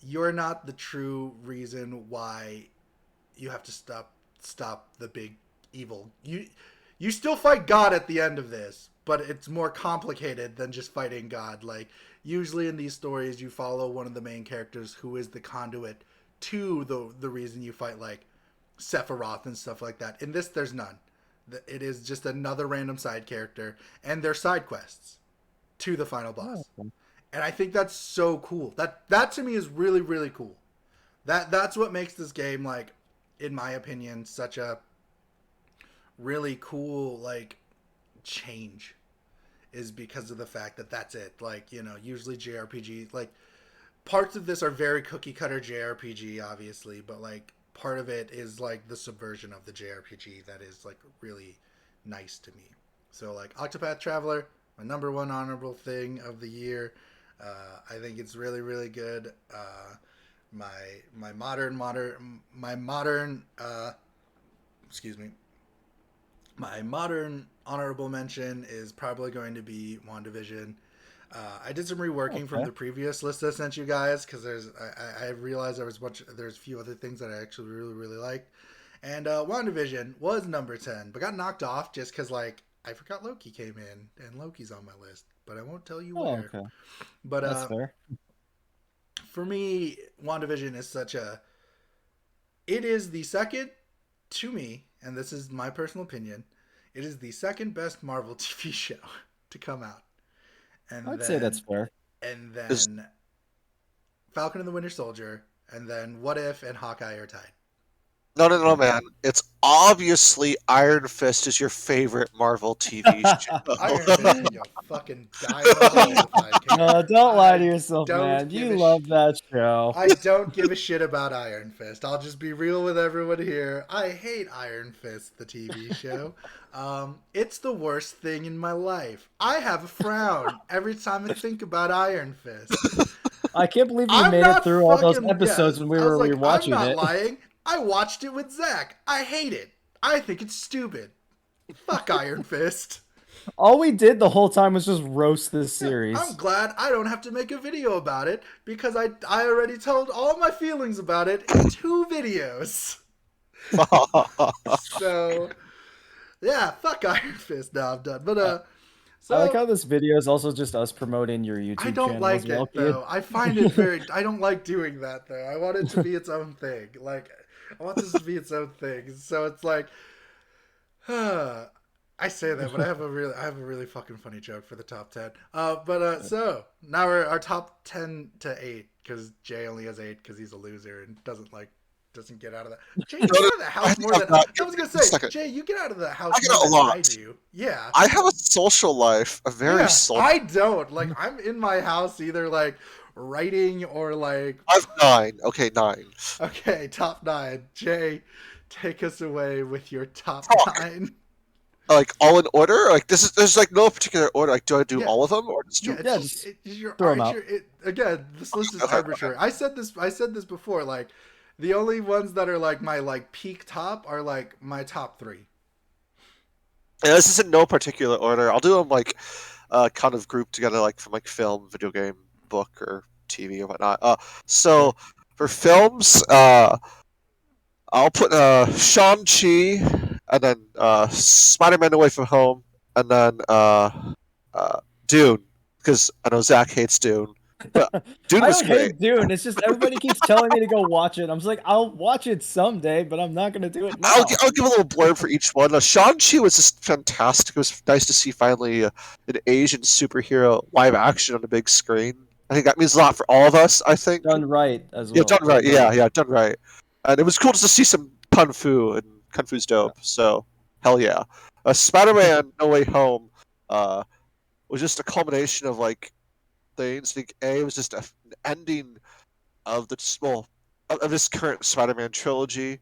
you're not the true reason why you have to stop the big evil. You still fight God at the end of this, but it's more complicated than just fighting God. Like usually in these stories you follow one of the main characters who is the conduit to the reason you fight, like Sephiroth and stuff like that. In this there's none. It is just another random side character and their side quests to the final boss. Oh, okay. And I think that's so cool. That to me is really really cool. That's what makes this game, like in my opinion, such a really cool like change, is because of the fact that that's it. Like, you know, usually JRPG, like parts of this are very cookie cutter JRPG obviously, but like part of it is like the subversion of the JRPG that is like really nice to me. So like Octopath Traveler, my number one honorable thing of the year. I think it's really really good. My modern excuse me, my modern honorable mention is probably going to be WandaVision. I did some reworking from Okay. the previous list I sent you guys because I realized there's a few other things that I actually really really liked, and WandaVision was number 10, but got knocked off just because like I forgot Loki came in, and Loki's on my list, but I won't tell you Oh, where. okay. But That's fair. for me, WandaVision is such a. It is the second, to me, and this is my personal opinion, it is the second best Marvel TV show to come out. And I'd then, say that's fair. And Is- then Falcon and the Winter Soldier, and then What If and Hawkeye are tied. No, man. It's obviously Iron Fist is your favorite Marvel TV Iron show. Fist can go fucking die in a hole if I care. No, don't lie to I yourself, don't man. give You a love that show. I don't give a shit about Iron Fist. I'll just be real with everyone here. I hate Iron Fist, the TV show. It's the worst thing in my life. I have a frown every time I think about Iron Fist. I can't believe you I'm made not it through all those fucking- episodes yes. when we I were was like, rewatching I'm not it. lying. I watched it with Zach. I hate it. I think it's stupid. Fuck Iron Fist. All we did the whole time was just roast this series. I'm glad I don't have to make a video about it because I already told all my feelings about it in 2 videos. So, yeah, fuck Iron Fist. No, I'm done. But, so, I like how this video is also just us promoting your YouTube I don't channel like as well, it, kid. though. I find it very... I don't like doing that, though. I want it to be its own thing. Like, I want this to be its own thing. So it's like... I say that, but I have a really fucking funny joke for the top 10. So now we're our top 10 to 8 because Jay only has 8 because he's a loser and doesn't get out of that. Jay, you get out of the house more than I was gonna say. Jay, you get out of the house I get more out a than lot. I do. Yeah. I have a social life, a very Yeah, social. I don't. Like, I'm in my house either like writing or like. I have 9. Okay, 9. Okay, top 9. Jay, take us away with your top Talk. 9. Like all in order. Like there's like no particular order. Like do I do Yeah. all of them or just do? Yeah, Yeah, it's just it's your, throw 'em it's out. your- again, this list is Okay, arbitrary. I said this before. Like, the only ones that are like my like peak top are like my top 3. Yeah, this is in no particular order. I'll do them like kind of grouped together, like from like film, video game, book, or TV or whatnot. So for films, I'll put Shang-Chi, and then Spider-Man: Away from Home, and then Dune, because I know Zach hates Dune. But Dune I was don't great. hate Dune. It's just everybody keeps telling me to go watch it. I'm just like, I'll watch it someday, but I'm not gonna do it now. I'll give a little blurb for each one. Shang-Chi was just fantastic. It was nice to see finally an Asian superhero live action on the big screen. I think that means a lot for all of us, I think. Done right as well. Yeah, done right. Yeah, done right. And it was cool just to see some Kung Fu, and Kung Fu's dope. So, hell yeah. Spider-Man No Way Home was just a culmination of, like, things. I think A was just an ending of of this current Spider-Man trilogy.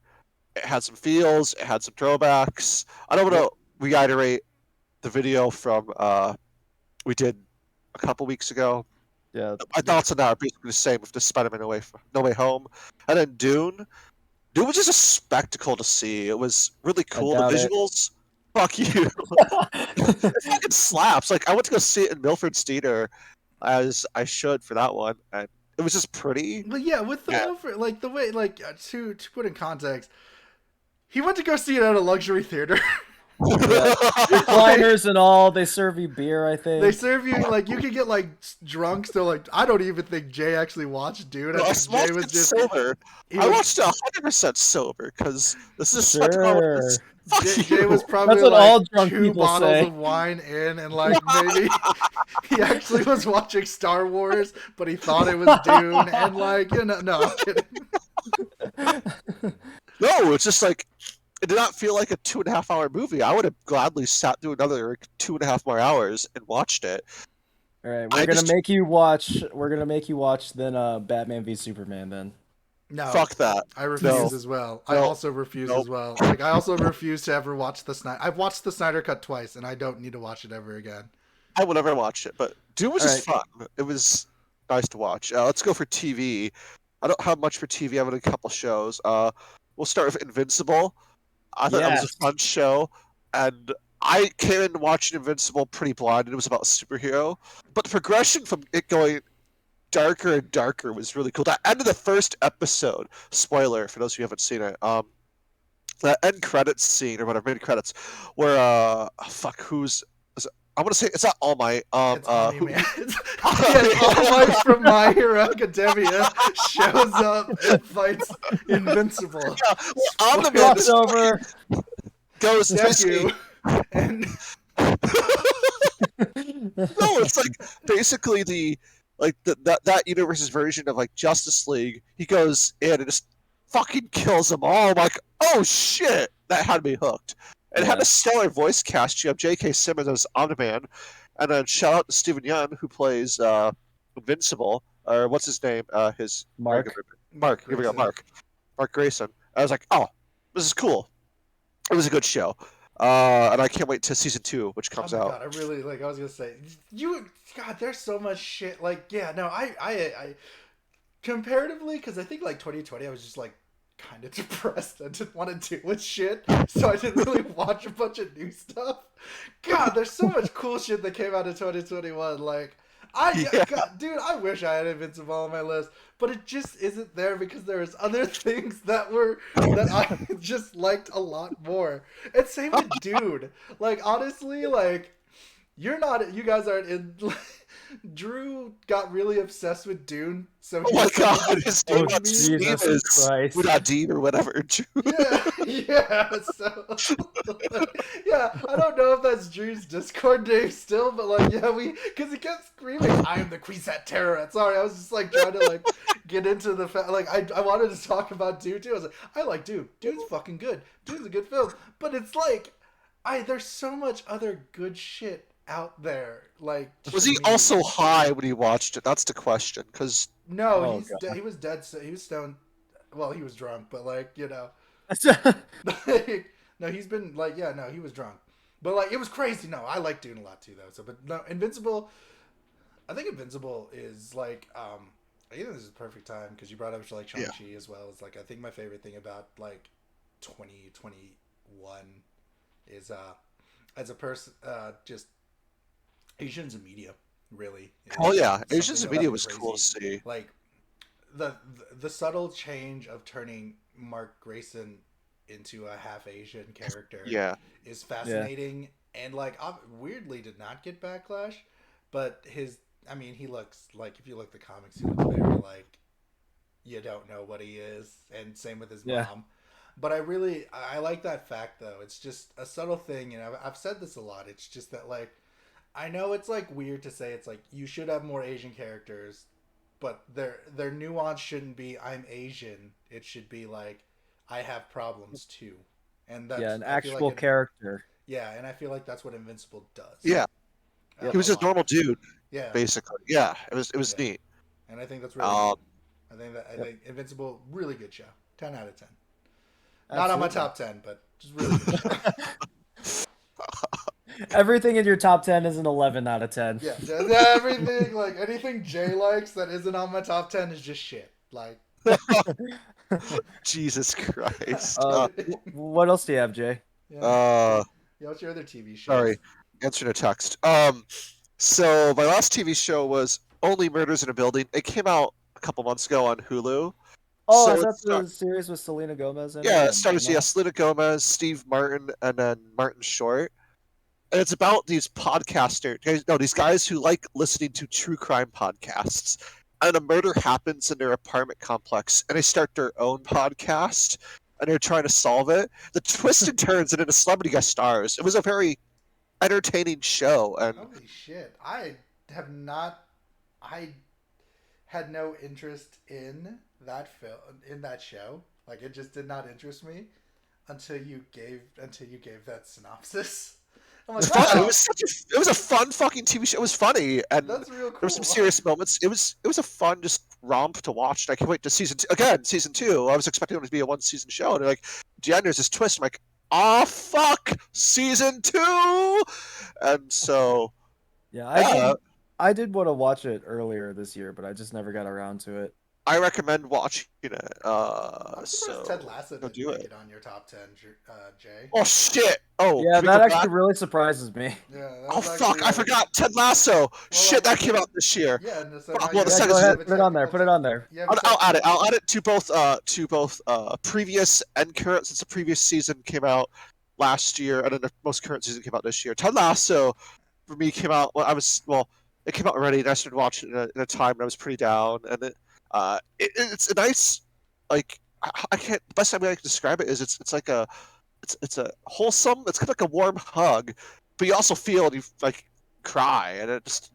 It had some feels, it had some throwbacks. I don't want to reiterate the video from we did a couple weeks ago. Yeah. My thoughts on that are basically the same with the Spider-Man No Way Home. And then Dune. Dune was just a spectacle to see. It was really cool. The doubt it. visuals. Fuck you. It fucking slaps. Like, I went to go see it in Milford's Theater, as I should for that one. And it was just pretty. But yeah, with the Milford, like the way, like to put in context, he went to go see it at a luxury theater. Recliners and all. They serve you beer, I think. They serve you like you can get like drunk. So like I don't even think Jay actually watched Dune. I I think watched Jay was it just sober. he I was- watched it 100% sober because this is such Sure. a fuck Jay was you. probably That's what like all drunk 2 people bottles say. of wine in, and like maybe he actually was watching Star Wars, but he thought it was Dune, and like no, I'm kidding. No, it's just like it did not feel like a 2.5 hour movie. I would have gladly sat through another like, 2.5 more hours and watched it. All right, I we're gonna just- make you watch. We're gonna make you watch then Batman v Superman. Then No, Fuck that. I refuse No. as well. I No. also refuse Nope. as well. Like I also refuse to ever watch the Snyder. I've watched the Snyder Cut twice, and I don't need to watch it ever again. I will never watch it, but Dune was All just fun. It was nice to watch. Let's go for TV. I don't have much for TV. I have a couple shows. We'll start with Invincible. I thought that was Yes. a fun show, and I came in watching Invincible pretty blind. It was about a superhero, but the progression from it going darker and darker was really cool. That end of the first episode, spoiler for those of you who haven't seen it, that end credits scene or whatever, mid credits, where who's I want to say it's not All Might. It's Omni who- Man. Yes, All Might from My Hero Academia shows up and fights Invincible. on the man is- crossover. goes F basically- you. And No, it's like basically that universe's version of like Justice League. He goes in and just fucking kills them all. I'm like, oh shit, that had me hooked. It had Yeah. a stellar voice cast. You have J.K. Simmons as Omni-Man, and then shout out to Steven Yeun who plays Invincible, or what's his name? His Mark. Mark. Here we go, Grayson. Mark Grayson. I was like, oh, this is cool. It was a good show, and I can't wait to season 2, which comes oh my out. god, I really like. I was gonna say, God, there's so much shit. Like, yeah, no, I comparatively, because I think like 2020, I was just like kind of depressed. I didn't want to do with shit, so I didn't really watch a bunch of new stuff. God, there's so much cool shit that came out in 2021. Like, Yeah. God, dude, I wish I had Invincible on my list, but it just isn't there because there's other things that I just liked a lot more. And same with Dude. Like, honestly, like, you guys aren't in. Drew got really obsessed with Dune, so Oh my god, his Oh, name Jesus is Christ. Udadi or whatever. yeah. So, yeah, I don't know if that's Drew's Discord name still, but like, yeah, because he kept screaming, "I am the Kwisatz Terror." Sorry, I was just like trying to like get into the like I wanted to talk about Dune too. I was like, I like Dune. Dune's fucking good. Dune's a good film, but it's like, there's so much other good shit out there. Like, Was he to me. also high when he watched it? That's the question. Because No, Oh, he's God. he was dead. He was stoned. Well, he was drunk, but like, you know. No, he's been like, yeah, no, he was drunk, but like, it was crazy. No, I like Dune a lot too, though. So, but no, Invincible. I think Invincible is like, I think this is the perfect time because you brought up like Shang-Chi as well. It's like, I think my favorite thing about like 2021 is as a person, just Asians in media, really. oh is yeah, something Asians that video was was cool to see. like the the subtle change of turning Mark Grayson into a half Asian character Yeah, is fascinating, and like weirdly did not get backlash, but he looks like, if you look at the comics, he looks very like you don't know what he is, and same with his Yeah. mom. But I like that fact though. It's just a subtle thing, and I've said this a lot. It's just that like, I know it's like weird to say, it's like you should have more Asian characters, but their nuance shouldn't be I'm Asian. It should be like I have problems too, and that's Yeah, an I feel actual like character. yeah, and I feel like that's what Invincible does. yeah. Yep. He was a a normal lot. dude, Yeah, basically. Yeah, it was Yeah. neat. and I think that's really Um, good. I Yep. think Invincible, really good show. 10 out of 10. Not on my Absolutely. top 10, but just really good show. Everything in your top 10 is an 11 out of 10. Yeah, everything, like anything Jay likes that isn't on my top 10 is just shit. Like, Jesus Christ. What else do you have, Jay? yeah. Yeah, what's your other TV show? Sorry, answering a text. So my last TV show was Only Murders in a Building. It came out a couple months ago on Hulu. Oh, So is that it's not- the series with Selena Gomez in it? Yeah, and it stars whatnot? Selena Gomez, Steve Martin, and then Martin Short. And it's about these these guys who like listening to true crime podcasts. And a murder happens in their apartment complex, and they start their own podcast, and they're trying to solve it. The twist and turns, and then a celebrity guest stars. It was a very entertaining show, and Holy shit. I had no interest in that show. Like, it just did not interest me until you gave that synopsis. I'm it was like, fun. wow, It was a fun fucking TV show. It was funny, and that's real cool. there were some serious moments. It was a fun just romp to watch. And I can't wait to season 2. Again, season 2. I was expecting it to be a 1-season show, and they're like, Jen, there's this twist. I'm like, oh fuck, season 2. And so Yeah, yeah, I did want to watch it earlier this year, but I just never got around to it. I recommend watching it. I'm surprised So Ted Lasso go didn't do make it. it on your top 10, Jay. Oh shit! Oh Yeah, can we that go actually back? really surprises me. Yeah. That Oh was fuck! actually, I forgot Ted Lasso. Shit, that came out this year. Yeah, and so Fuck, now well, you the Yeah, second go season- ahead, put it on there. Put it on there. Yeah, I'll add it. I'll add it to both previous and current, since the previous season came out last year, and then the most current season came out this year. Ted Lasso for me came out. It came out already, and I started watching it in a time when I was pretty down, and it's a nice, like, I can't. The best way I can describe it is it's like it's a wholesome. It's kind of like a warm hug, but you also feel, and you like cry, and it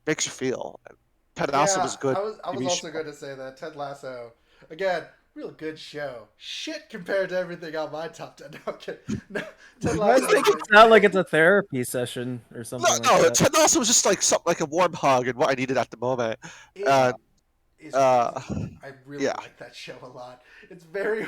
makes you feel. And Ted Lasso was good. I was TV also show. going to say that Ted Lasso, again, real good show. Shit compared to everything on my top 10. No, I'm kidding. No, Ted You guys Lasso. make it sound like it's a therapy session or No, something like no, that. Ted Lasso was just like something like a warm hug and what I needed at the moment. It And is uh, crazy. I really yeah, like that show a lot. It's very,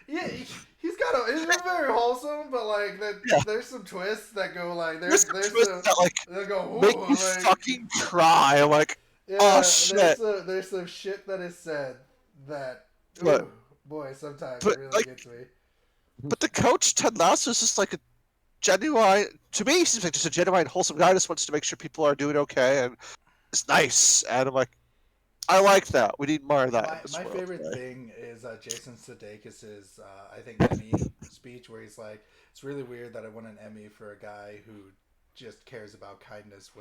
yeah. He's got a. It's very wholesome, but like that. yeah. There's some twists that go like There's some twists that like they go make ooh me like fucking cry. I'm like, oh yeah. shit. There's some shit that is said that But ooh boy sometimes it but really like, gets me. but the coach Ted Lasso is just like a genuine. To me, he seems like just a genuine, wholesome guy. Just wants to make sure people are doing okay, and it's nice. And I'm like, I like that. We need more of that in this My world favorite today. thing is Jason Sudeikis's I think Emmy speech where he's like, "It's really weird that I won an Emmy for a guy who just cares about kindness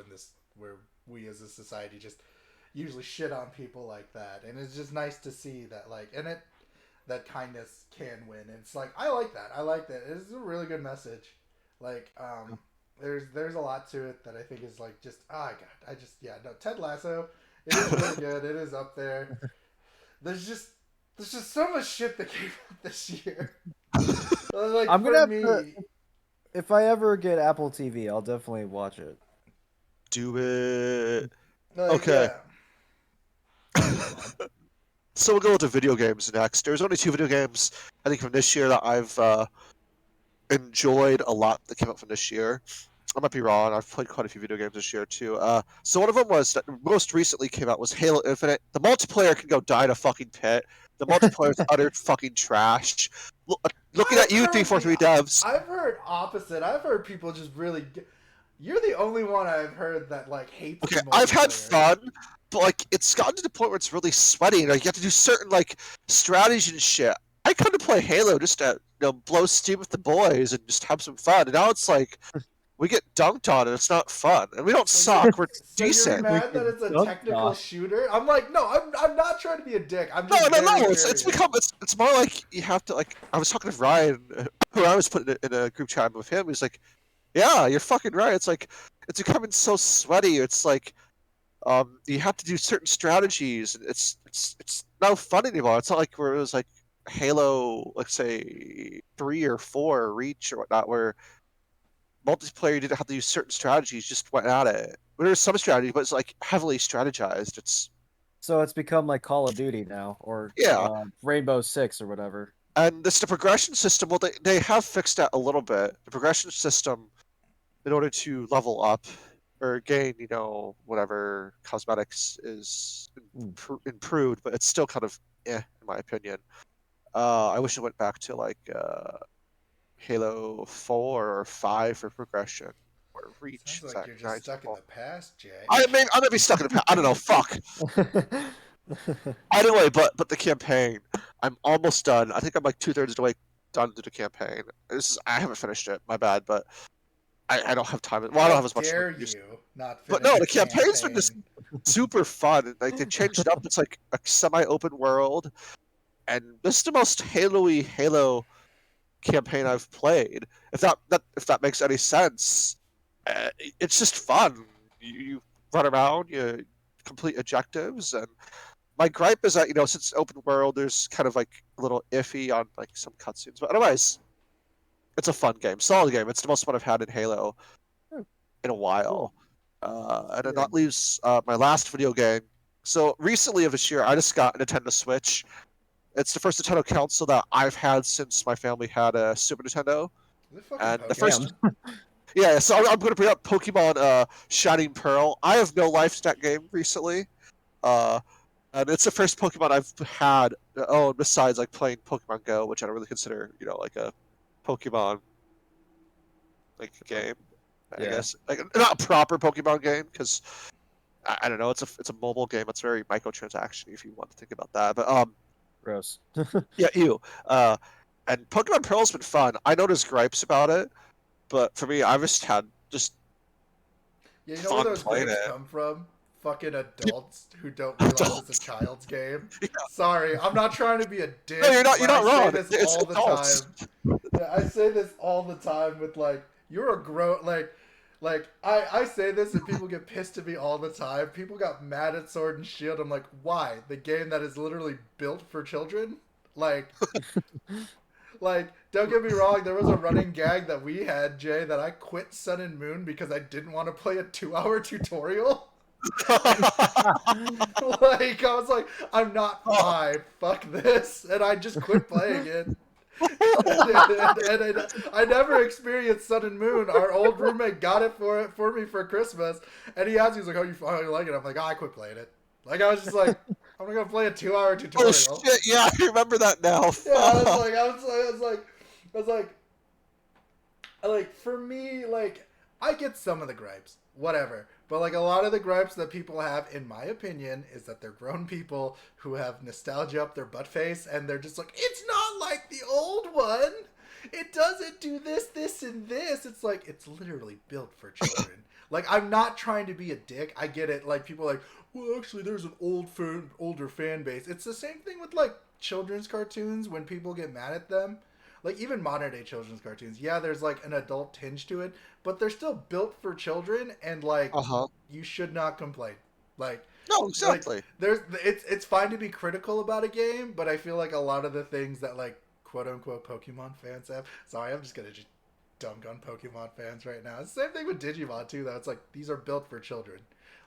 where we as a society just usually shit on people like that." And it's just nice to see that that kindness can win. And it's like I like that. I like that. It's a really good message. Like there's a lot to it that I think is like just God, I just yeah, no, Ted Lasso, it is really good. It is up there. There's just so much shit that came out this year. Like I'm for gonna have me, to, if I ever get Apple TV, I'll definitely watch it. Do it. like Okay. yeah. So we'll go into video games next. There's only two video games I think from this year that I've enjoyed a lot that came out from this year. I might be wrong. I've played quite a few video games this year too. So one of them was that most recently came out was Halo Infinite. The multiplayer can go die in a fucking pit. The multiplayer is utter fucking trash. Looking at you, 343 devs. I've heard opposite. I've heard people just really. You're the only one I've heard that like hates. Okay, the I've had multiplayer. fun, but like it's gotten to the point where it's really sweaty. Like you have to do certain like strategies and shit. I come to play Halo just to blow steam with the boys and just have some fun. And now it's like we get dunked on and it's not fun. And we don't suck. We're So you're decent. mad that it's a Dunked technical on. shooter? I'm like, no, I'm not trying to be a dick. I'm No, just no, very no. curious. It's become it's more like you have to like. I was talking to Ryan, who I was putting in a group chat with him. He's like, "Yeah, you're fucking right. It's like it's becoming so sweaty. It's like you have to do certain strategies. And it's no fun anymore. It's not like where it was like Halo, let's say 3 or 4 Reach or whatnot, where multiplayer you didn't have to use certain strategies. Just went at it. There was some strategy, but it's like heavily strategized. It's So it's become like Call of Duty now, or yeah. Rainbow Six or whatever. And this the progression system. Well, they have fixed that a little bit. The progression system, in order to level up or gain, whatever cosmetics is improved, but it's still kind of in my opinion. I wish it went back to like Halo 4 or 5 for progression or Reach. Sounds like you're just stuck in the past, Jay. I mean, I'm gonna be stuck in the past. I don't know. Fuck. Anyway, but the campaign, I'm almost done. I think I'm like 2/3 of the way done to the campaign. I haven't finished it. My bad, but I don't have time. Well, I don't have as much. Dare time you not But finish no, the the campaign's been just super fun. Like they changed it up. It's like a semi-open world, and this is the most Halo-y Halo campaign I've played. If that makes any sense, it's just fun. You run around, you complete objectives, and my gripe is that since it's open world, there's kind of like a little iffy on like some cutscenes, but otherwise, it's a fun game, solid game. It's the most fun I've had in Halo in a while. And then that leaves my last video game. So recently of this year, I just got a Nintendo Switch. It's the first Nintendo console that I've had since my family had a Super Nintendo. And the first, yeah. So I'm going to bring up Pokemon Shining Pearl. I have no life to that game recently. And it's the first Pokemon I've had. Oh, besides like playing Pokemon Go, which I don't really consider, like a Pokemon like game. I guess like not a proper Pokemon game because I don't know. It's a mobile game. It's very microtransaction if you want to think about that. But Gross. yeah, you. And Pokemon Pearl's been fun. I know there's gripes about it, but for me, I've just had yeah, you know where those playing gripes it. come from? Fucking adults who don't realize it's a child's game. Yeah. Sorry, I'm not trying to be a dick. No, you're not. You're not wrong. Say this It's all the adults. time. Yeah, I say this all the time with like, you're a grown like I say this and people get pissed at me all the time. People got mad at Sword and Shield. I'm like, why? The game that is literally built for children? Like, don't get me wrong. There was a running gag that we had, Jay, that I quit Sun and Moon because I didn't want to play a 2-hour tutorial. Like, I was like, I'm not 5. Fuck this, and I just quit playing it. And I never experienced Sun and Moon. Our old roommate got it for me for Christmas, and he asked me, he's like, how you like it? I'm like, I quit playing it. Like, I was just like, I'm not gonna play a 2-hour tutorial. Oh shit! Yeah, I remember that now. Yeah, I was like, for me, like, I get some of the gripes, whatever. But, like, a lot of the gripes that people have, in my opinion, is that they're grown people who have nostalgia up their butt face, and they're just like, it's not like the old one. It doesn't do this, this, and this. It's like, it's literally built for children. Like, I'm not trying to be a dick. I get it. Like, people are like, well, actually, there's an older fan base. It's the same thing with, like, children's cartoons when people get mad at them. Like, even modern day children's cartoons, yeah, there's like an adult tinge to it, but they're still built for children, and like, you should not complain. Like, No, exactly. like, it's fine to be critical about a game, but I feel like a lot of the things that, like, quote unquote Pokemon fans have. Sorry, I'm just gonna just dunk on Pokemon fans right now. It's the same thing with Digimon too, though. It's like, these are built for children.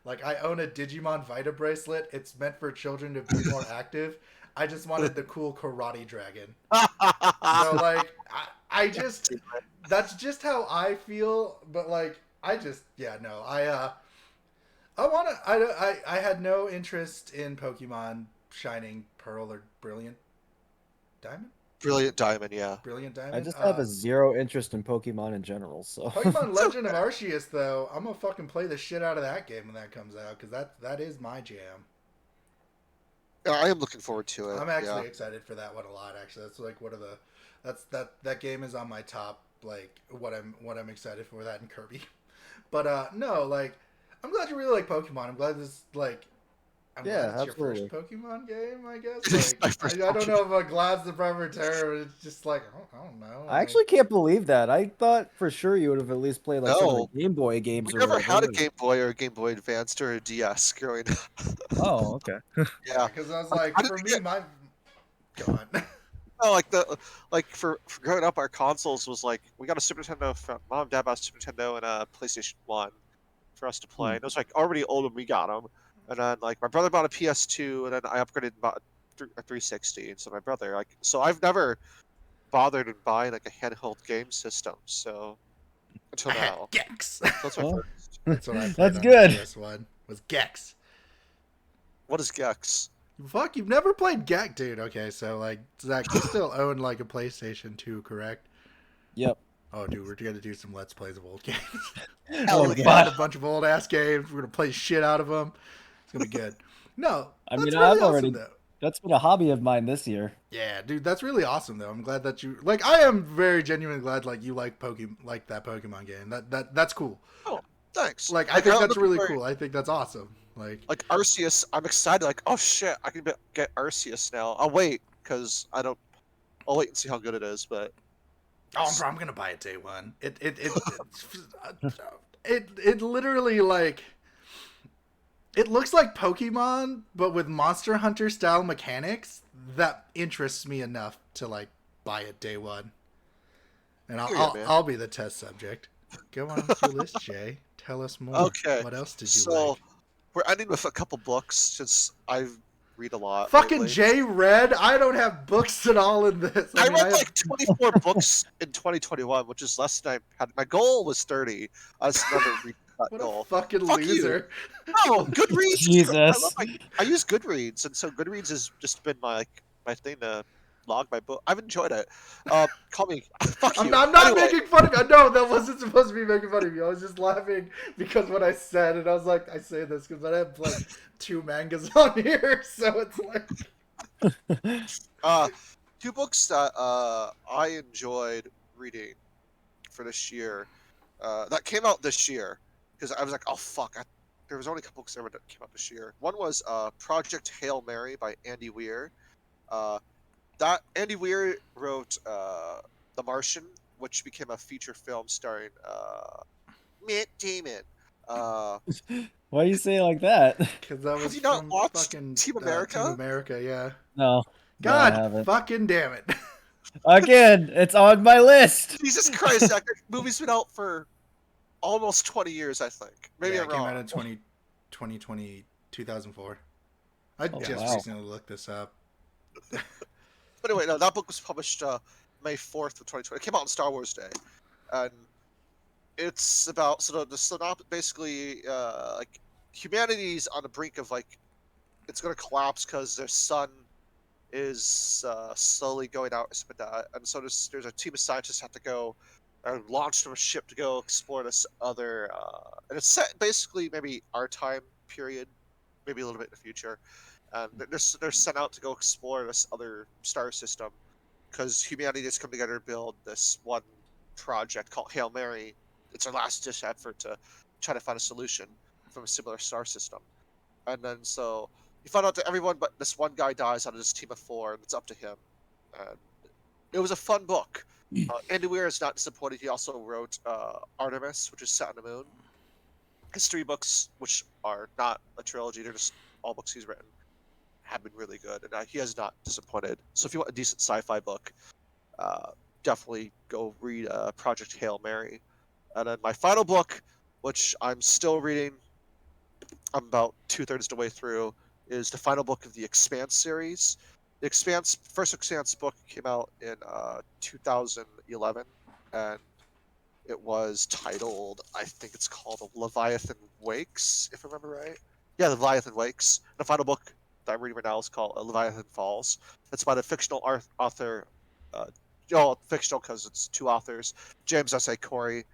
Like, I own a Digimon Vita bracelet. It's meant for children to be more active. I just wanted the cool karate dragon. So, like, I just, that's just how I feel. But, like, I just, yeah, no, I had no interest in Pokemon Shining Pearl or Brilliant Diamond. Brilliant Diamond, yeah. Brilliant Diamond. I just have a zero interest in Pokemon in general. So Pokemon Legend of Arceus, though, I'm gonna fucking play the shit out of that game when that comes out, because that is my jam. Yeah, I am looking forward to it. I'm actually excited for that one a lot. Actually, that's like one of the, that game is on my top, like, what I'm excited for, that and Kirby. But no, like, I'm glad you really like Pokemon. I'm glad this, like, I'm glad it's your first Pokemon game, I guess. It is my Like, first I don't know if I'm glad's the proper term. It's just like, I don't know. I actually can't believe that. I thought for sure you would have at least played like some of the Game Boy games. We never had a Game Boy or a Game Boy Advanced or a DS growing up. Oh, okay. Yeah, because I was like, for me, my go on. No, like for growing up, our consoles was like, we got a Super Nintendo. Mom and Dad bought a Super Nintendo and a PlayStation 1 for us to play. And it was like already old when we got them. And then, like, my brother bought a PS2, and then I upgraded and bought a 360. And so my brother, like, so I've never bothered in buying like a handheld game system. So until now, Gex. that's my first. That's what I played That's on good. The PS1 was Gex. What is Gex? Fuck, you've never played Gex, dude. Okay, so, like, Zach, you still own like a PlayStation 2, correct? Yep. Oh, dude, we're gonna do some Let's Plays of old games. Hell We're gonna yeah. find a bunch of old ass games. We're gonna play shit out of them. It's gonna be good. No, I that's mean, really I've awesome, already. though. That's been a hobby of mine this year. Yeah, dude, that's really awesome though. I'm glad that you like. I am very genuinely glad like you like that Pokemon game. That's cool. Oh, thanks. Like, I think I'm that's looking really for- cool. I think that's awesome. Like Arceus, I'm excited. Like, oh shit, I can get Arceus now. I'll wait because I'll wait and see how good it is. But I'm gonna buy it day one. It literally, like, it looks like Pokemon, but with Monster Hunter style mechanics that interests me enough to, like, buy it day one. And I'll be the test subject. Go on with your list, Jay. Tell us more. Okay, What else did you so like? we're ending with a couple books since I read a lot. Fucking lately. Jay read. I don't have books at all in this. I mean, read like 24 books in 2021, which is less than I had. My goal was 30. I just never reached that what goal. a fucking Fuck you. loser. No, Goodreads. Jesus. I use Goodreads, and so Goodreads has just been my thing to log my book. I've enjoyed it. Call me. Fuck you. I'm not Anyway, making fun of you. No, that wasn't supposed to be making fun of you. I was just laughing because what I said, and I was like, I say this because I have like 2 mangas on here, so it's like. 2 books that I enjoyed reading for this year that came out this year because I was like, oh fuck, there was only a couple books that came out this year. One was Project Hail Mary by Andy Weir. That Andy Weir wrote The Martian, which became a feature film starring Matt Damon. Why do you say it like that? Because that was Have you not from watched fucking Team America? Team America, yeah. No. No, I God haven't. fucking damn it. Again, it's on my list. Jesus Christ, that movie's been out for almost 20 years, I think. Maybe Yeah, I'm it came wrong. out in 2020, 2004. I Oh, just wow. recently looked this up. But anyway, no, that book was published May 4th of 2020. It came out on Star Wars Day. And it's about, so the synopsis, basically, like, humanity's on the brink of, like, it's going to collapse because their sun is slowly going out. And so there's a team of scientists have to go launch from a ship to go explore this other, and it's set basically maybe our time period, maybe a little bit in the future. And they're sent out to go explore this other star system because humanity has come together to build this one project called Hail Mary. It's our last ditch effort to try to find a solution from a similar star system. And then so you find out that everyone but this one guy dies out of this team of 4, and it's up to him. And it was a fun book. Andy Weir is not disappointed. He also wrote Artemis, which is set on the moon. His 3 books, which are not a trilogy, they're just all books he's written, have been really good, and he has not disappointed. So if you want a decent sci-fi book, definitely go read Project Hail Mary. And then my final book, which I'm still reading, I'm about 2/3 the way through, is the final book of the Expanse series. The first Expanse book came out in 2011, and it was titled, I think it's called Leviathan Wakes, if I remember right. Yeah, Leviathan Wakes. The final book that I'm reading right now is called Leviathan Falls. It's by the fictional author, fictional because it's 2 authors, James S.A. Corey,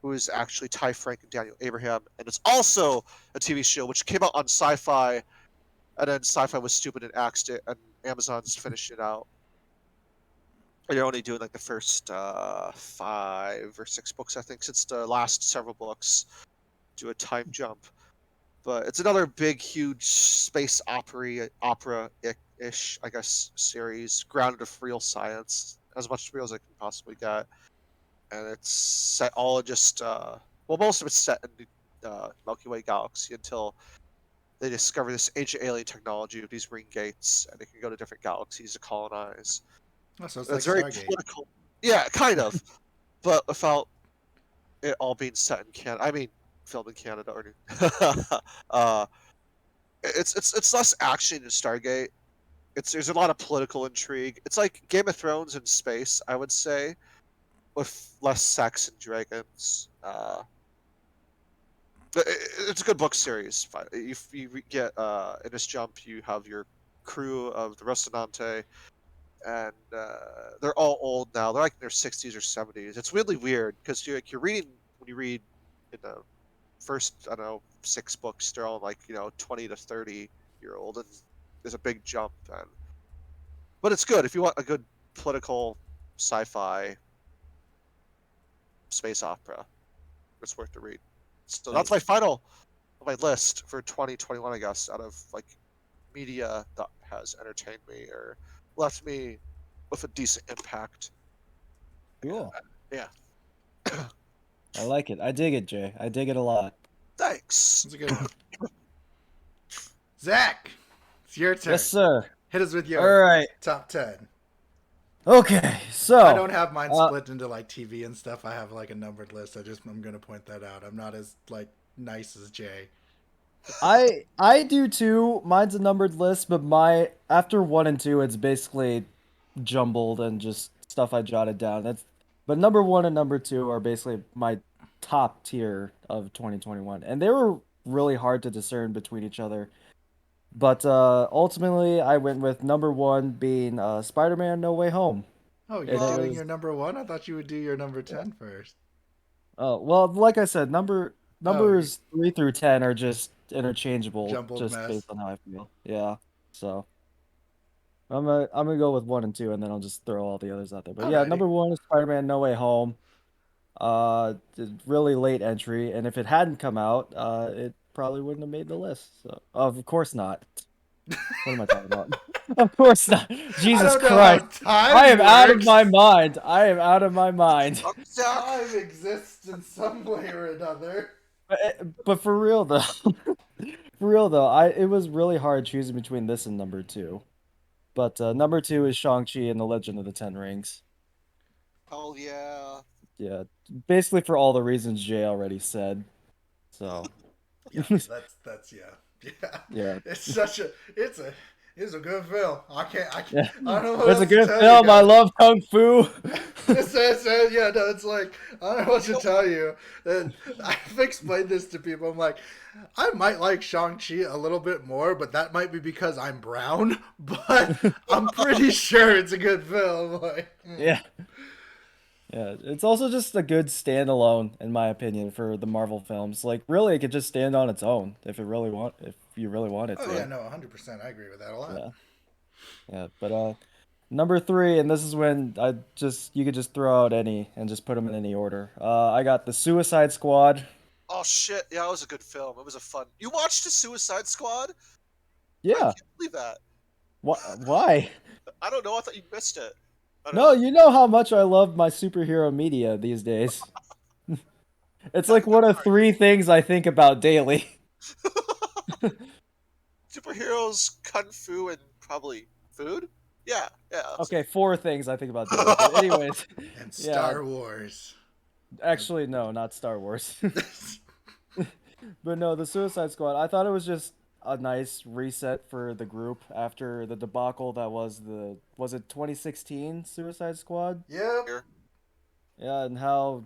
who is actually Ty Frank and Daniel Abraham, and it's also a TV show which came out on Sci-Fi, and then Sci-Fi was stupid and axed it, and Amazon's finished it out. And they're only doing like the first 5 or 6 books, I think, since the last several books do a time jump. But it's another big, huge space opera-ish, I guess, series, grounded of real science, as much real as it can possibly get. And it's set all just most of it's set in the Milky Way galaxy until they discover this ancient alien technology with these ring gates, and they can go to different galaxies to colonize. Oh, so it's It's like very Stargate. political, yeah, kind of, but without it all being set in Canada. I mean, filmed in Canada, or it's less action in Stargate. There's a lot of political intrigue. It's like Game of Thrones in space, I would say, with less sex and dragons. It's a good book series. If you get in this jump, you have your crew of the Rocinante, and they're all old now. They're like in their 60s or 70s. It's really weird because you're reading when you read in the first, I don't know, 6 books, they're all like 20 to 30-year-old, and there's a big jump. But it's good if you want a good political sci-fi space opera. It's worth the read. So that's my final on my list for 2021, I guess, out of like media that has entertained me or left me with a decent impact. Cool. Yeah. I like it. I dig it, Jay. I dig it a lot. Thanks. That's a good one. Zach, it's your turn. Yes, sir. Hit us with All your right. top 10. Okay, so I don't have mine split into like TV and stuff. I have like a numbered list. I'm gonna point that out. I'm not as like nice as Jay. I do too. Mine's a numbered list, but after 1 and 2, it's basically jumbled and just stuff I jotted down. But number 1 and number 2 are basically my top tier of 2021, and they were really hard to discern between each other. But ultimately, I went with number 1 being Spider-Man: No Way Home. Oh, And you're it doing was your number 1? I thought you would do your number 10 first. well, like I said, Oh, numbers 3 through 10 are just interchangeable, jumbled just mess. based on how I feel. Yeah, so I'm gonna go with 1 and 2, and then I'll just throw all the others out there. But yeah, Alrighty. number 1 is Spider-Man: No Way Home. Really late entry, and if it hadn't come out, it probably wouldn't have made the list. So, of course not. What am I talking about? Of course not. Jesus I don't know Christ. how time I am out of works. my mind. I am out of my mind. Time exists in some way or another. But for real though, it was really hard choosing between this and number 2. But number 2 is Shang-Chi and the Legend of the Ten Rings. Oh yeah. Yeah, basically for all the reasons Jay already said. So, Yeah, that's yeah. yeah. It's a good film. Yeah. I don't know what It's a else to good tell you film. I guys. love Kung Fu. Yeah, no, it's like I don't know what to tell you. And I've explained this to people. I'm like, I might like Shang-Chi a little bit more, but that might be because I'm brown. But I'm pretty sure it's a good film. Like, Yeah. Yeah, it's also just a good standalone, in my opinion, for the Marvel films. Like, really, it could just stand on its own if you really want it oh yeah, to. no, 100%. I agree with that a lot. Yeah, yeah. But number 3, and this is when you could just throw out any and just put them in any order. I got the Suicide Squad. Oh shit! Yeah, it was a good film. It was a fun. You watched the Suicide Squad? I Yeah. can't believe that. Why? I don't know. I thought you missed it. I don't No, know. you know how much I love my superhero media these days. It's like one of 3 things I think about daily. Superheroes, kung fu, and probably food. Yeah, yeah. Okay, 4 things I think about daily. But anyways, And yeah. Star Wars. Actually, no, not Star Wars. But no, the Suicide Squad. I thought it was just a nice reset for the group after the debacle that was it 2016 Suicide Squad? Yep. Here. Yeah, and how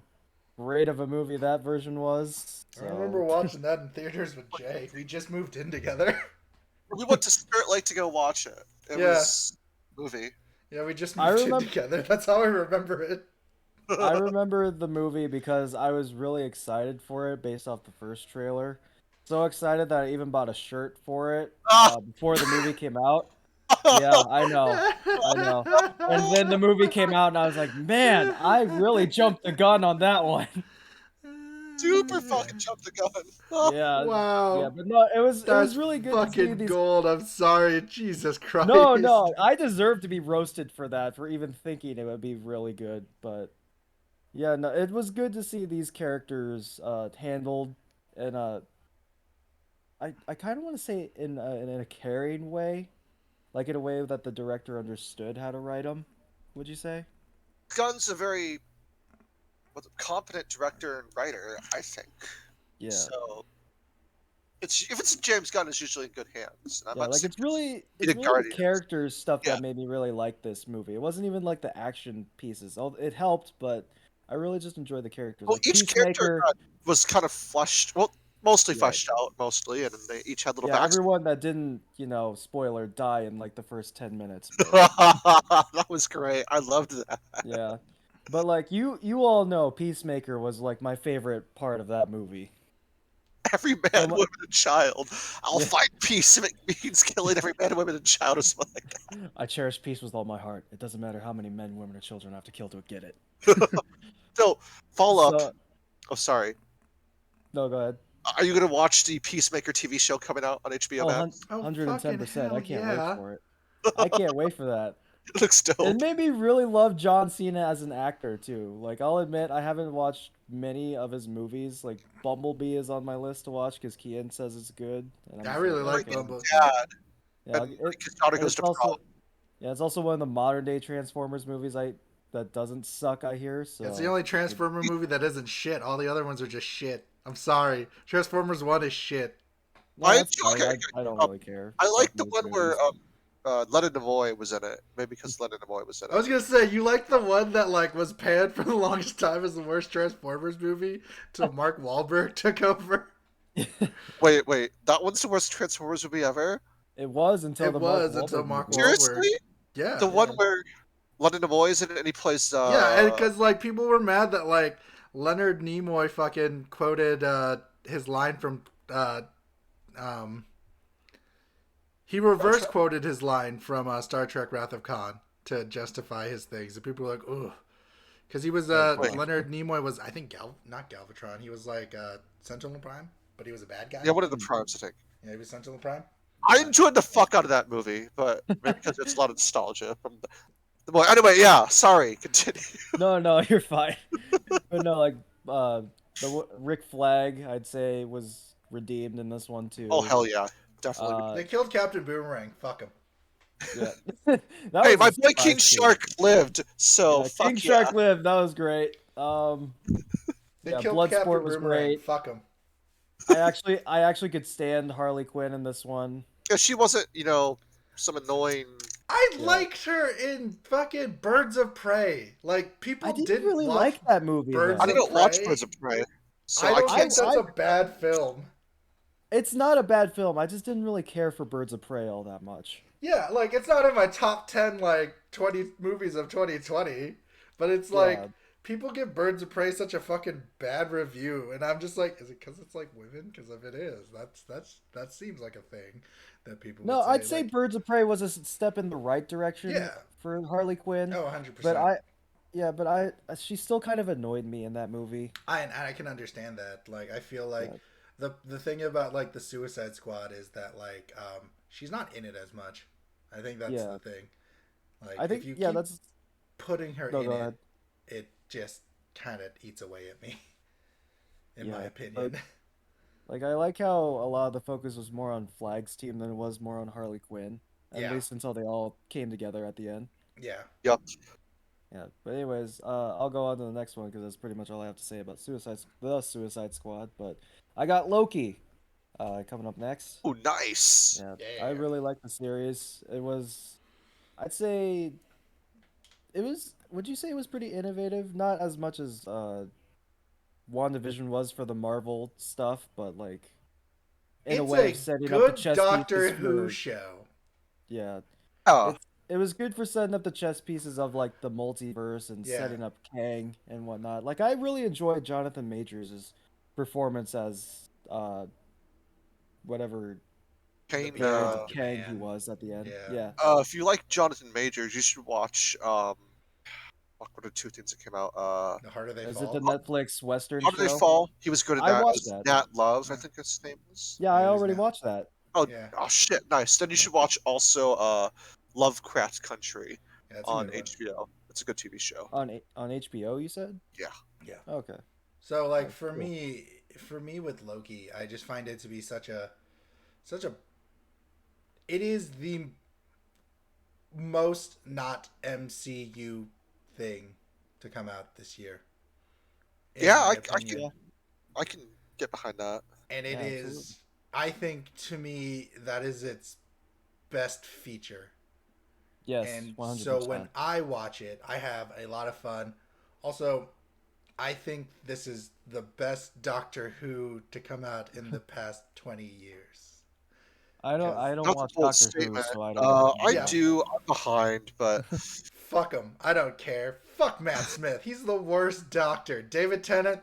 great of a movie that version was. I remember watching that in theaters with Jay. We just moved in together. We went to Spirit Lake to go watch it. It Yeah. was a movie. Yeah, we just I moved in remember- together. That's how I remember it. I remember the movie because I was really excited for it based off the first trailer. So excited that I even bought a shirt for it before the movie came out. Yeah, I know. I know. And then the movie came out, and I was like, man, I really jumped the gun on that one. Super fucking jumped the gun. Yeah. Wow. Yeah, but no, it was That's really good to see fucking these. gold. I'm sorry. Jesus Christ. No, I deserve to be roasted for that, for even thinking it would be really good. But yeah, no, it was good to see these characters handled in a. I kind of want to say in a caring way, like in a way that the director understood how to write them. Would you say? Gunn's a very competent director and writer, I think. Yeah. So if it's James Gunn, it's usually in good hands. I'm Yeah, not like saying it's really the the Guardians. characters stuff Yeah. that made me really like this movie. It wasn't even like the action pieces. It helped, but I really just enjoyed the characters. Well, Like each character Peacemaker, was kind of fleshed. Well, mostly Yeah. fleshed out, mostly, and they each had little yeah, backstories. everyone that didn't, spoiler, die in like the first 10 minutes. but, That was great. I loved that. yeah, but like you all know, Peacemaker was like my favorite part of that movie. Every man, So mu- woman, and child. I'll Yeah. find peace if it means killing every man, woman, and child or something like that. I cherish peace with all my heart. It doesn't matter how many men, women, or children I have to kill to get it. So, follow up. So, Oh, sorry. no, go ahead. Are you gonna watch the Peacemaker TV show coming out on HBO Oh, Max? 110%. I fucking can't hell yeah. wait for it. I can't wait for that. It looks dope. It made me really love John Cena as an actor too. Like I'll admit, I haven't watched many of his movies. Like Bumblebee is on my list to watch because Kian says it's good. And I just really like Freaking Bumble. Dad. Yeah, And his daughter and goes it's to also prom. yeah, it's also one of the modern day Transformers movies that doesn't suck. I hear. So It's the only Transformer movie that isn't shit. All the other ones are just shit. I'm sorry. Transformers 1 is shit. No, I- that's fine. okay, I don't um, really care. I like about the those one where movies. Leonard Nimoy was in it. Maybe because Leonard Nimoy was in I was it. gonna say you like the one that like was panned for the longest time as the worst Transformers movie till Mark Wahlberg took over. Wait. That one's the worst Transformers movie ever? It was until It the was Mark until Wahlberg Mark movie. Wahlberg. Seriously? Yeah. The one where Leonard Nimoy is in it and he plays. Yeah, and because like people were mad that like Leonard Nimoy fucking quoted his line from he reverse quoted his line from Star Trek Wrath of Khan to justify his things, and people were like, "Ugh," because he was Wait. Leonard Nimoy was I think not Galvatron, he was like Sentinel Prime, but he was a bad guy. Yeah, one of the primes, I think. Yeah, he was Sentinel Prime. I enjoyed the fuck out of that movie, but maybe because it's a lot of nostalgia from the boy. Anyway, yeah. Sorry. Continue. No, you're fine. But no, like Rick Flag, I'd say was redeemed in this one too. Oh hell yeah, definitely. Uh, They killed Captain Boomerang. Fuck him. Yeah. That Hey, was a my boy surprise King too. Shark lived, so Yeah, fuck King yeah. Shark lived. That was great. They Yeah, killed Captain Bloodsport was Boomerang. great. Fuck him. I actually could stand Harley Quinn in this one. Yeah, she wasn't, some annoying. I Yeah. liked her in fucking Birds of Prey. Like, I people didn't didn't really watch like that movie Birds I of though. didn't watch Prey. Birds of Prey, so I I don't can't think say. that's I a bad film. It's not a bad film. I just didn't really care for Birds of Prey all that much. Yeah, like it's not in my top 10 like 20 movies of 2020, but it's like Yeah. people give Birds of Prey such a fucking bad review and I'm just like is it cuz it's like women? Cuz if it is, that seems like a thing that people No, would say I'd say like Birds of Prey was a step in the right direction yeah. for Harley Quinn, Oh, but 100%. she still kind of annoyed me in that movie. I can understand that. Like I feel like Yeah. the thing about like the Suicide Squad is that like she's not in it as much. I think that's Yeah. the thing. Like I if think you yeah, keep that's putting her no, in go it, ahead. it just kind of eats away at me, in my Yeah. opinion. Like I like how a lot of the focus was more on Flag's team than it was more on Harley Quinn. At Yeah, least until they all came together at the end. yeah. Yep. Yeah, but anyways, I'll go on to the next one because that's pretty much all I have to say about the Suicide Squad. But I got Loki, coming up next. Oh, nice. Yeah, I Yeah. really like the series. I'd say, it was. Would you say it was pretty innovative? Not as much as WandaVision was for the Marvel stuff, but like in a It's way of a setting up the good chess Doctor pieces Who for show. yeah. Oh, It was good for setting up the chess pieces of like the multiverse and Yeah. setting up Kang and whatnot. Like I really enjoyed Jonathan Majors' performance as whatever Kane. variant of The Kang he man. was at the end. Yeah. Yeah. If you like Jonathan Majors, you should watch. What were the two things that came out? The harder they Is it the fall. Netflix Western How Did They show? Fall? He was good in I that. watched As that. Nat Love, I Yeah. think his name was. Yeah, Yeah, I it was already now. watched that. Oh, Yeah. oh shit, nice. Then you should watch also Lovecraft Country Yeah, that's a on good one. HBO. It's a good TV show. On HBO, you said? Yeah. Yeah. Okay. So like Alright, cool. for me with Loki, I just find it to be such a it is the most not MCU thing to come out this year. In Yeah, my I opinion. Yeah. I can get behind that. And it Yeah, is absolutely. I think to me that is its best feature. Yes, And 100%. so when I watch it, I have a lot of fun. Also, I think this is the best Doctor Who to come out in the past 20 years. I don't 'Cause- watch That's a bold Doctor Who, statement. so I don't know. I Yeah. do. I'm behind, but Fuck him. I don't care. Fuck Matt Smith. He's the worst Doctor. David Tennant,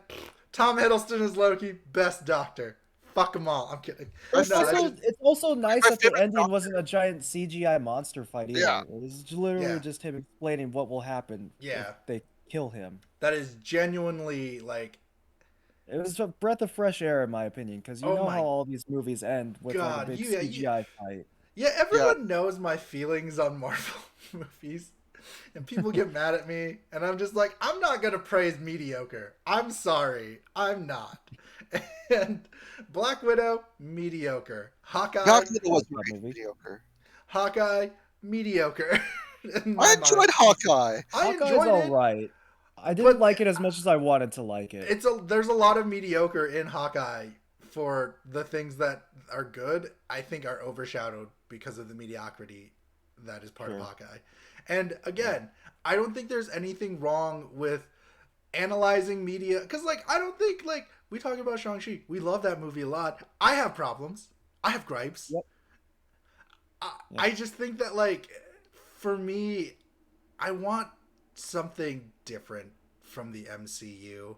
Tom Hiddleston is Loki, best Doctor. Fuck them all. I'm kidding. My It's No, I favorite- just, it's also nice my that the favorite ending wasn't a giant CGI monster fight either. Yeah. It was literally Yeah. just him explaining what will happen Yeah. if they kill him. that is genuinely like, It was a breath of fresh air, in my opinion, because you Oh know my how all these movies end with like a God, big you- CGI fight. yeah, everyone knows my feelings on Marvel movies. And people get mad at me, and I'm just like, I'm not gonna praise mediocre. I'm sorry, I'm not. And Black Widow, mediocre. Hawkeye, Black Widow was That really movie. mediocre. Hawkeye, mediocre. In my I mind. enjoyed Hawkeye. I Hawkeye's enjoyed it. alright. I didn't but- like it as much as I wanted to like it. There's a lot of mediocre in Hawkeye for the things that are good. I think are overshadowed because of the mediocrity that is part of Sure. Hawkeye. And again, I don't think there's anything wrong with analyzing media because like I don't think like we talk about Shang-Chi. We love that movie a lot. I have problems. I have gripes. Yep. I just think that like for me, I want something different from the MCU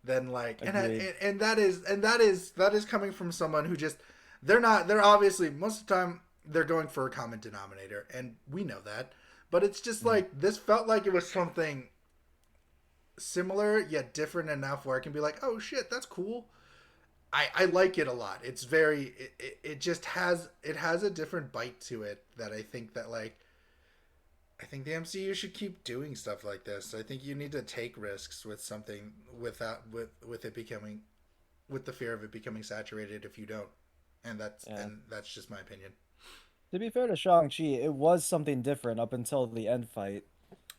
than like Agreed. and that is coming from someone who just they're obviously most of the time they're going for a common denominator and we know that, but it's just like this felt like it was something similar yet different enough where I can be like, oh shit, that's cool. I like it a lot. It's very it just has a different bite to it that I think that like I think the MCU should keep doing stuff like this. I think you need to take risks with something without with it becoming with the fear of it becoming saturated if you don't. And that's just my opinion. To be fair to Shang-Chi, it was something different up until the end fight.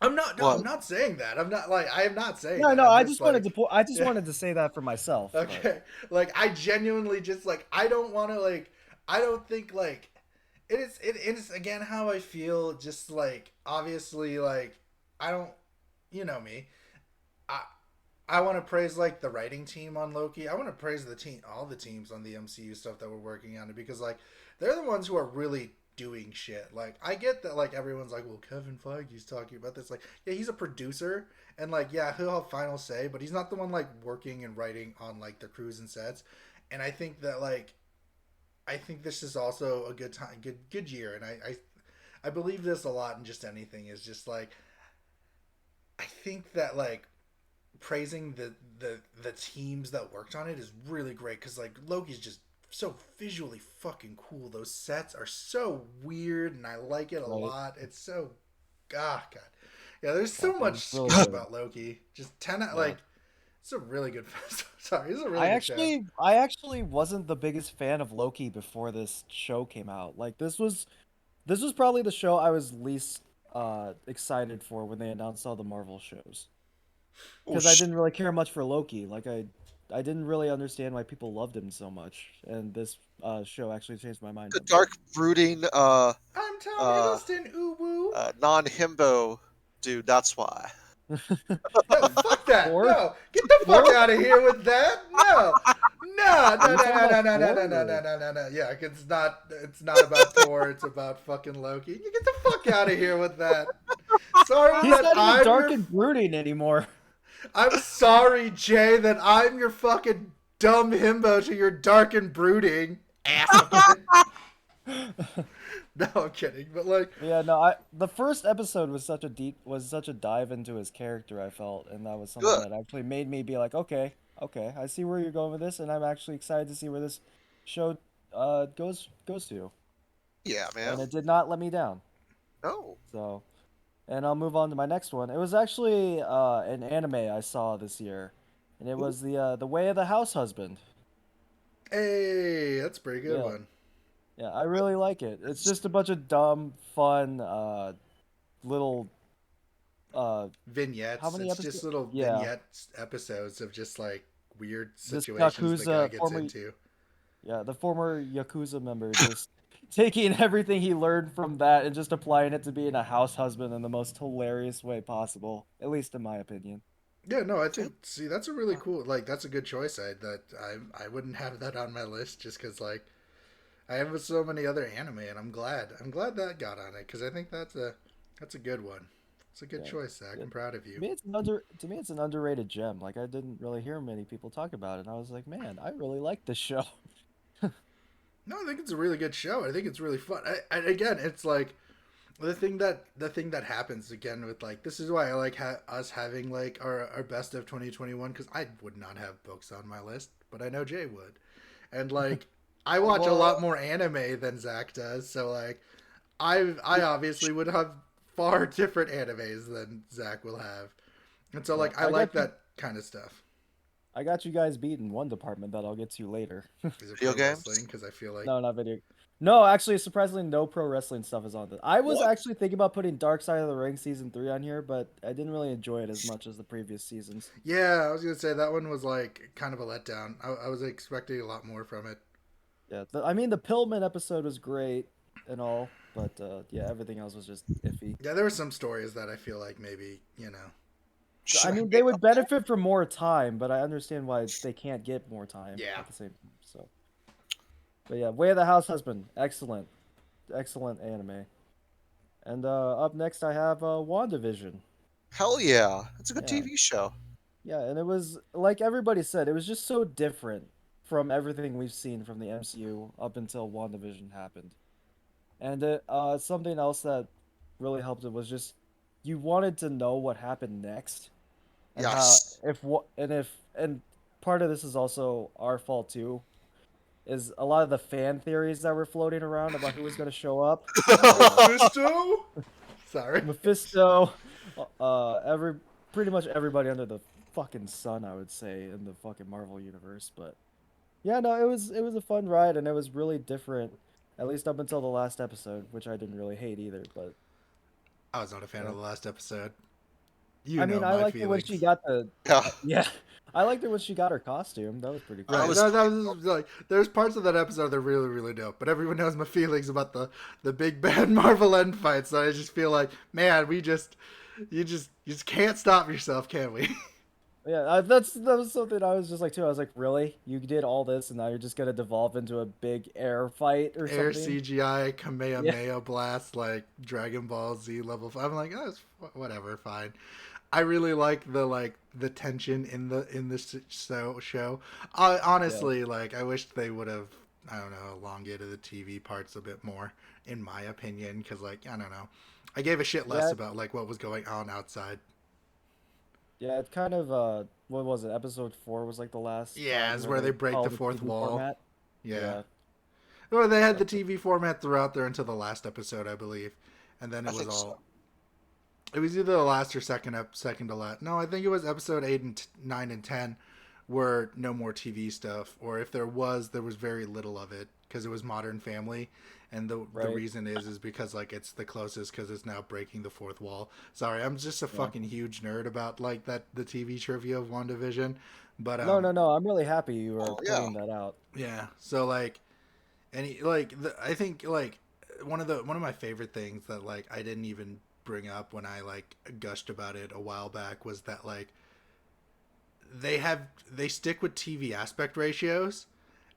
I'm not. No, I'm Well, not saying that. I'm not like. I am not saying No, that. no, I'm I just just wanted like. to I just Yeah. wanted to say that for myself, but Okay. Like I genuinely just like I don't want to like I don't think like it is again how I feel just like obviously like I don't you know me. I I want to praise like the writing team on Loki. I want to praise the team all the teams on the MCU stuff that we're working on it because like they're the ones who are really doing shit. Like I get that like everyone's like, well Kevin Feige's talking about this. Like, yeah, he's a producer and like yeah, he'll have final say, but he's not the one like working and writing on like the crews and sets. And I think that like I think this is also a good time good year and I believe this a lot in just anything is just like I think that like praising the teams that worked on it is really great because like Loki's just so visually fucking cool. Those sets are so weird and I like it a right. lot. It's so god. Yeah, there's Yeah, so it much was really skills good. about Loki. Just 10 Yeah. like it's a really good sorry, it's a really I good show. actually I actually wasn't the biggest fan of Loki before this show came out. Like this was probably the show I was least excited for when they announced all the Marvel shows. oh Because I didn't really care much for Loki. Like I didn't really understand why people loved him so much. And this show actually changed my mind the on that. dark brooding I'm Tom uh Hiddleston, ooh woo. non-himbo dude. That's why. No, fuck that. Thor? No, get the fuck Thor? out of here with that. No, no, Are no, you no, talking no, about no, no, no, Thor? no, no, no, Or... no, no, no. Yeah, it's not. It's not about Thor. It's about fucking Loki. You get the fuck out of here with that. Sorry He's that not even I'm dark your. and brooding anymore. I'm sorry, Jay, that I'm your fucking dumb himbo to your dark and brooding asshole. No, I'm kidding, but like, Yeah, no, the first episode was such a dive into his character, I felt, and that was something Good. that actually made me be like, okay, okay, I see where you're going with this, and I'm actually excited to see where this show goes to. Yeah, And man. it did not let me down. No. So, and I'll move on to my next one. It was actually an anime I saw this year, and it Ooh. was the Way of the House Husband. hey, that's a pretty good Yeah, one. yeah, I really like it. It's just a bunch of dumb, fun, little how Vignettes. many It's just episodes? little Yeah, vignettes episodes of just like weird this situations the guy Yakuza gets former into. yeah, the former Yakuza member just taking everything he learned from that and just applying it to being a house husband in the most hilarious way possible, at least in my opinion. Yeah, no, I Yeah. think see that's a really cool like that's a good choice. I wouldn't have that on my list just because like I have so many other anime and I'm glad that got on it because I think that's a good one. It's a good Yeah. choice, Zach. I'm proud of To you. me, to me, it's an underrated gem. Like I didn't really hear many people talk about it. And I was like, man, I really like this show. No, I think it's a really good show. I think it's really fun. Again, it's like the thing that happens again with like this is why I like us having like our best of 2021 because I would not have books on my list, but I know Jay would, and like I watch a Well, lot more anime than Zach does, so like I obviously would have far different animes than Zach will have, and so Yeah, like I like that kind of stuff. I got you guys beat in one department that I'll get to later. Is it video pro wrestling? games. Because I feel like No, not video. No, actually, surprisingly, no pro wrestling stuff is on this. I was What? actually thinking about putting Dark Side of the Ring season 3 on here, but I didn't really enjoy it as much as the previous seasons. yeah, I was gonna say that one was like kind of a letdown. I was expecting a lot more from it. Yeah, I mean, the Pillman episode was great and all, but yeah, everything else was just iffy. Yeah, there were some stories that I feel like maybe you know. I Should I mean, be they would benefit from more time, but I understand why they can't get more time Yeah. at the same time. So, but yeah, Way of the House Husband, excellent, excellent anime. And up next, I have WandaVision. Hell yeah. It's a good Yeah, TV show. yeah, and it was like everybody said, it was just so different from everything we've seen from the MCU up until WandaVision happened. And something else that really helped it was just you wanted to know what happened next and how Yes. if what and if and part of this is also our fault too is a lot of the fan theories that were floating around about who was going to show up. Mephisto? Sorry. Mephisto, every pretty much everybody under the fucking sun, I would say, in the fucking Marvel universe. But yeah, no, it was a fun ride and it was really different. At least up until the last episode, which I didn't really hate either. But I was not a fan yeah. of the last episode. You I know mean, I my liked it when she feelings. got the Yeah, yeah. I liked it when she got her costume. That was pretty I cool. Right, was that was like there's parts of that episode that are really really dope, but everyone knows my feelings about the big bad Marvel end fight. So I just feel like, man, you just can't stop yourself, can we? Yeah, that was something I was just like too. I was like, really? You did all this, and now you're just gonna devolve into a big air fight or Air something? CGI Yeah, Kamehameha blast like Dragon Ball Z level. I'm like, oh, it's whatever, fine. I really like the tension in this show. I yeah, honestly like. I wish they would have, I don't know, elongated the TV parts a bit more, in my opinion, because like I don't know, I gave a shit less yeah, about like what was going on outside. yeah. It kind of what was it? Episode 4 was like the last Yeah, time it's where where they they break the followed the fourth TV wall. format. Yeah. Yeah, Well, they had yeah, the TV format throughout there until the last episode, I believe, and then I it was think so. all. It was either the last or second to last. No, I think it was episode 9 and 10 were no more TV stuff, or if there was very little of it because it was Modern Family, and the right. reason is because like it's the closest because it's now breaking the fourth wall. Sorry, I'm just a Yeah. fucking huge nerd about like that the TV trivia of WandaVision, but No, no, no. I'm really happy you are Oh yeah, pointing that out. yeah. So like I think like one of my favorite things that like I didn't even bring up when I like gushed about it a while back was that like they stick with TV aspect ratios,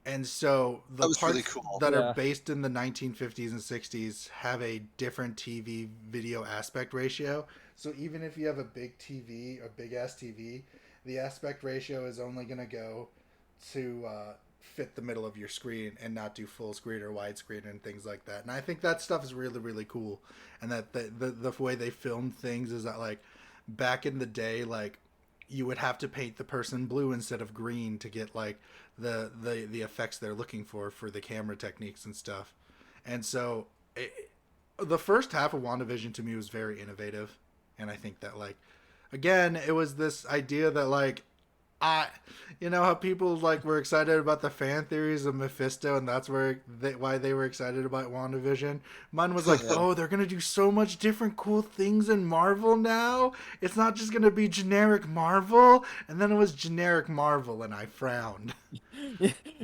and so that the was really parts cool. that are Yeah, based in the 1950s and 60s have a different TV video aspect ratio. So even if you have a big TV, a big ass TV, the aspect ratio is only going to go to fit the middle of your screen and not do full screen or widescreen and things like that. And I think that stuff is really really cool. And that the way they film things is that like back in the day, like you would have to paint the person blue instead of green to get like the effects they're looking for the camera techniques and stuff. And so the first half of WandaVision to me was very innovative, and I think that like again it was this idea that like I, you know how people like were excited about the fan theories of Mephisto, and that's why they were excited about WandaVision. Mine was like, yeah. oh, they're gonna do so much different cool things in Marvel now. It's not just gonna be generic Marvel, and then it was generic Marvel, and I frowned.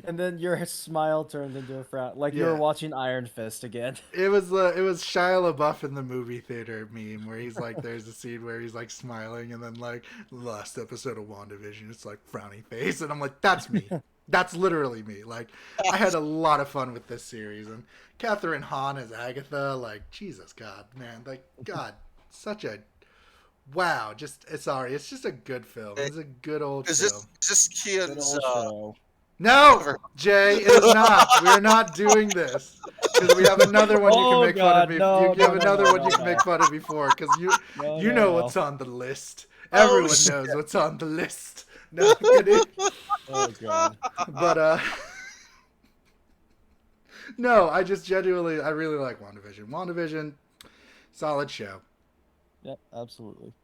And then your smile turned into a frown, like you were Yeah, watching Iron Fist again. it was Shia LaBeouf in the movie theater meme where he's like, there's a scene where he's like smiling, and then like the last episode of WandaVision, it's like frowny face, and I'm like, that's me. That's literally me. Like, I had a lot of fun with this series, and Catherine Hahn as Agatha, like, Jesus God, man, like, God, such a wow. Just sorry, it's just a good film. Eh, It's a good old Is film. this Good Kian's old show. No, cover? Jay, it is not. We're not doing this because we have another one you can Oh make fun of God, me. no, You have no, no, another no, one no, you can make no, fun of me for because no, you no, know what's no. on the list. Oh Everyone shit! knows what's on the list. No, I'm kidding. Oh God. But no, I just genuinely I really like WandaVision. WandaVision, solid show. Yep, absolutely.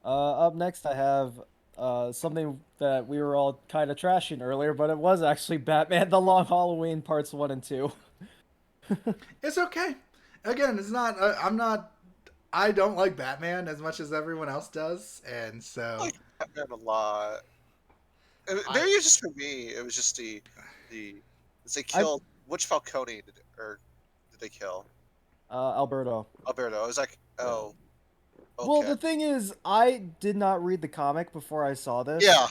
Up next, I have something that we were all kind of trashing earlier, but it was actually Batman: The Long Halloween Parts 1 and 2. It's okay. Again, it's not. I'm not. I don't like Batman as much as everyone else does, and I so like Batman a lot. I Maybe it's just for me. It was just the they I killed which Falcone did they kill? Alberto. Alberto. I was like, Yeah. oh, Well, okay, the thing is, I did not read the comic before I saw this, yeah,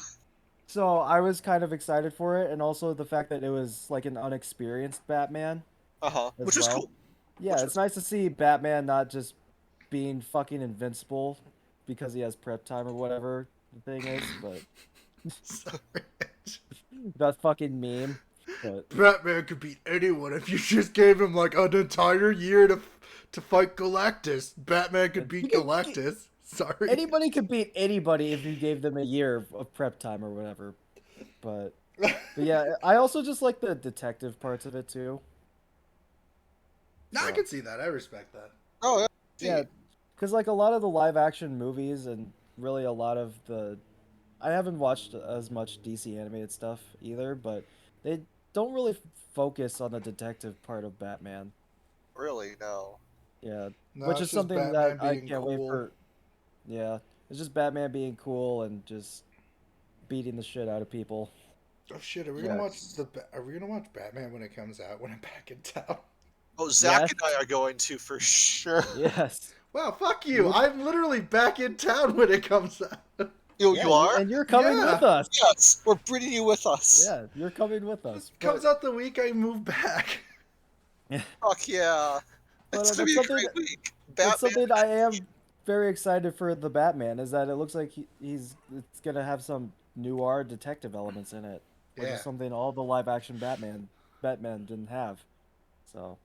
so I was kind of excited for it, and also the fact that it was like an unexperienced Batman as which was well. cool. Yeah, Which it's was nice to see Batman not just being fucking invincible because he has prep time or whatever the thing is, but sorry. that fucking meme. But Batman could beat anyone if you just gave him like an entire year to fight Galactus. Batman could beat Galactus. Sorry. anybody could beat anybody if you gave them a year of prep time or whatever. But yeah, I also just like the detective parts of it too. No, I So can see that. I respect that. oh yeah. yeah, See, because like a lot of the live action movies and really a lot of the I haven't watched as much DC animated stuff either, but they don't really focus on the detective part of Batman. Really, no. Yeah, No, which it's is just something Batman that I being can't wait cool. for. Yeah, it's just Batman being cool and just beating the shit out of people. Oh shit, Yeah. are we gonna watch Batman when it comes out when I'm back in town? Oh, Zach Yes. and I are going to for sure. Yes. Wow, fuck you. You- I'm literally back in town when it comes out. You, Yeah, you are? and you're coming Yeah. with us. Yes, we're bringing you with us. Yeah, you're coming with us. It comes out the week I move back. Fuck yeah. It's gonna That's be a something. great week. It's Batman. something I am very excited for the Batman. Is that it looks like it's gonna have some noir detective elements in it, which Yeah. is something all the live action Batman didn't have. So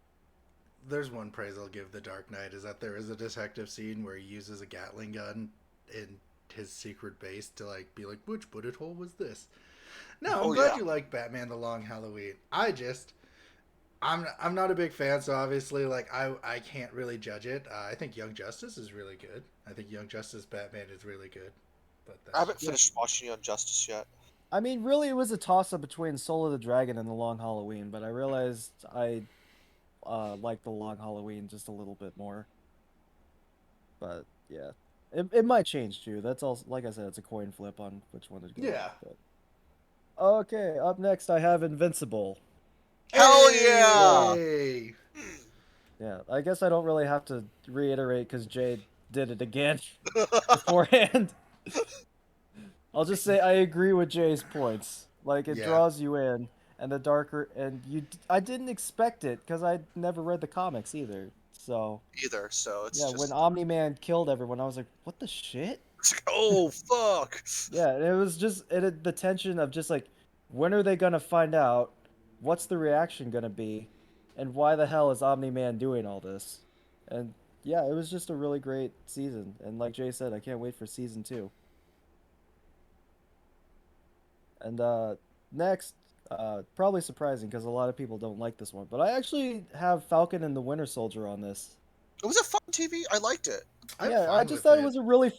There's one praise I'll give The Dark Knight is that there is a detective scene where he uses a Gatling gun in his secret base to like be like, which bullet hole was this? No, I'm Oh, glad yeah. you like Batman: The Long Halloween. I'm not a big fan, so obviously like I can't really judge it. I think Young Justice is really good. I think Young Justice Batman is really good. But I haven't that's finished watching Young Justice yet. I mean, really, it was a toss up between Soul of the Dragon and The Long Halloween, but I realized I like The Long Halloween just a little bit more. But yeah, it might change too. That's all. Like I said, it's a coin flip on which one to go. Yeah. But... Okay, up next I have Invincible. Hell yeah! Hey! Yeah, I guess I don't really have to reiterate because Jay did it again beforehand. I'll just say I agree with Jay's points. Like it Yeah. draws you in, and the darker and I didn't expect it because I never read the comics either. So Either, so it's yeah, just when Omni Man killed everyone, I was like, what the shit? it's like, oh fuck. Yeah, and it was just the tension of just like, when are they gonna find out? What's the reaction gonna be? And why the hell is Omni Man doing all this? And yeah, it was just a really great season. And like Jay said, I can't wait for season 2. And next, probably surprising because a lot of people don't like this one, but I actually have Falcon and the Winter Soldier on this. It was a fun TV. I liked it. I'm Yeah, I fine just with thought it. it was a really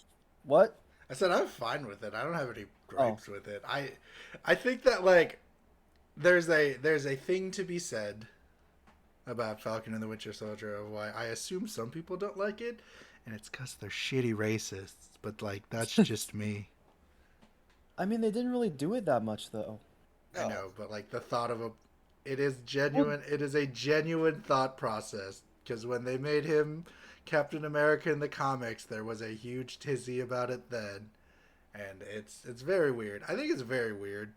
what? I said I'm fine with it. I don't have any Oh. gripes with it. I think that like there's a thing to be said about Falcon and the Winter Soldier of why I assume some people don't like it, and it's because they're shitty racists. But like that's just me. I mean, they didn't really do it that much though. I No. know, but like the thought of it is genuine. It is a genuine thought process because when they made him Captain America in the comics, there was a huge tizzy about it then, and it's very weird. I think it's very weird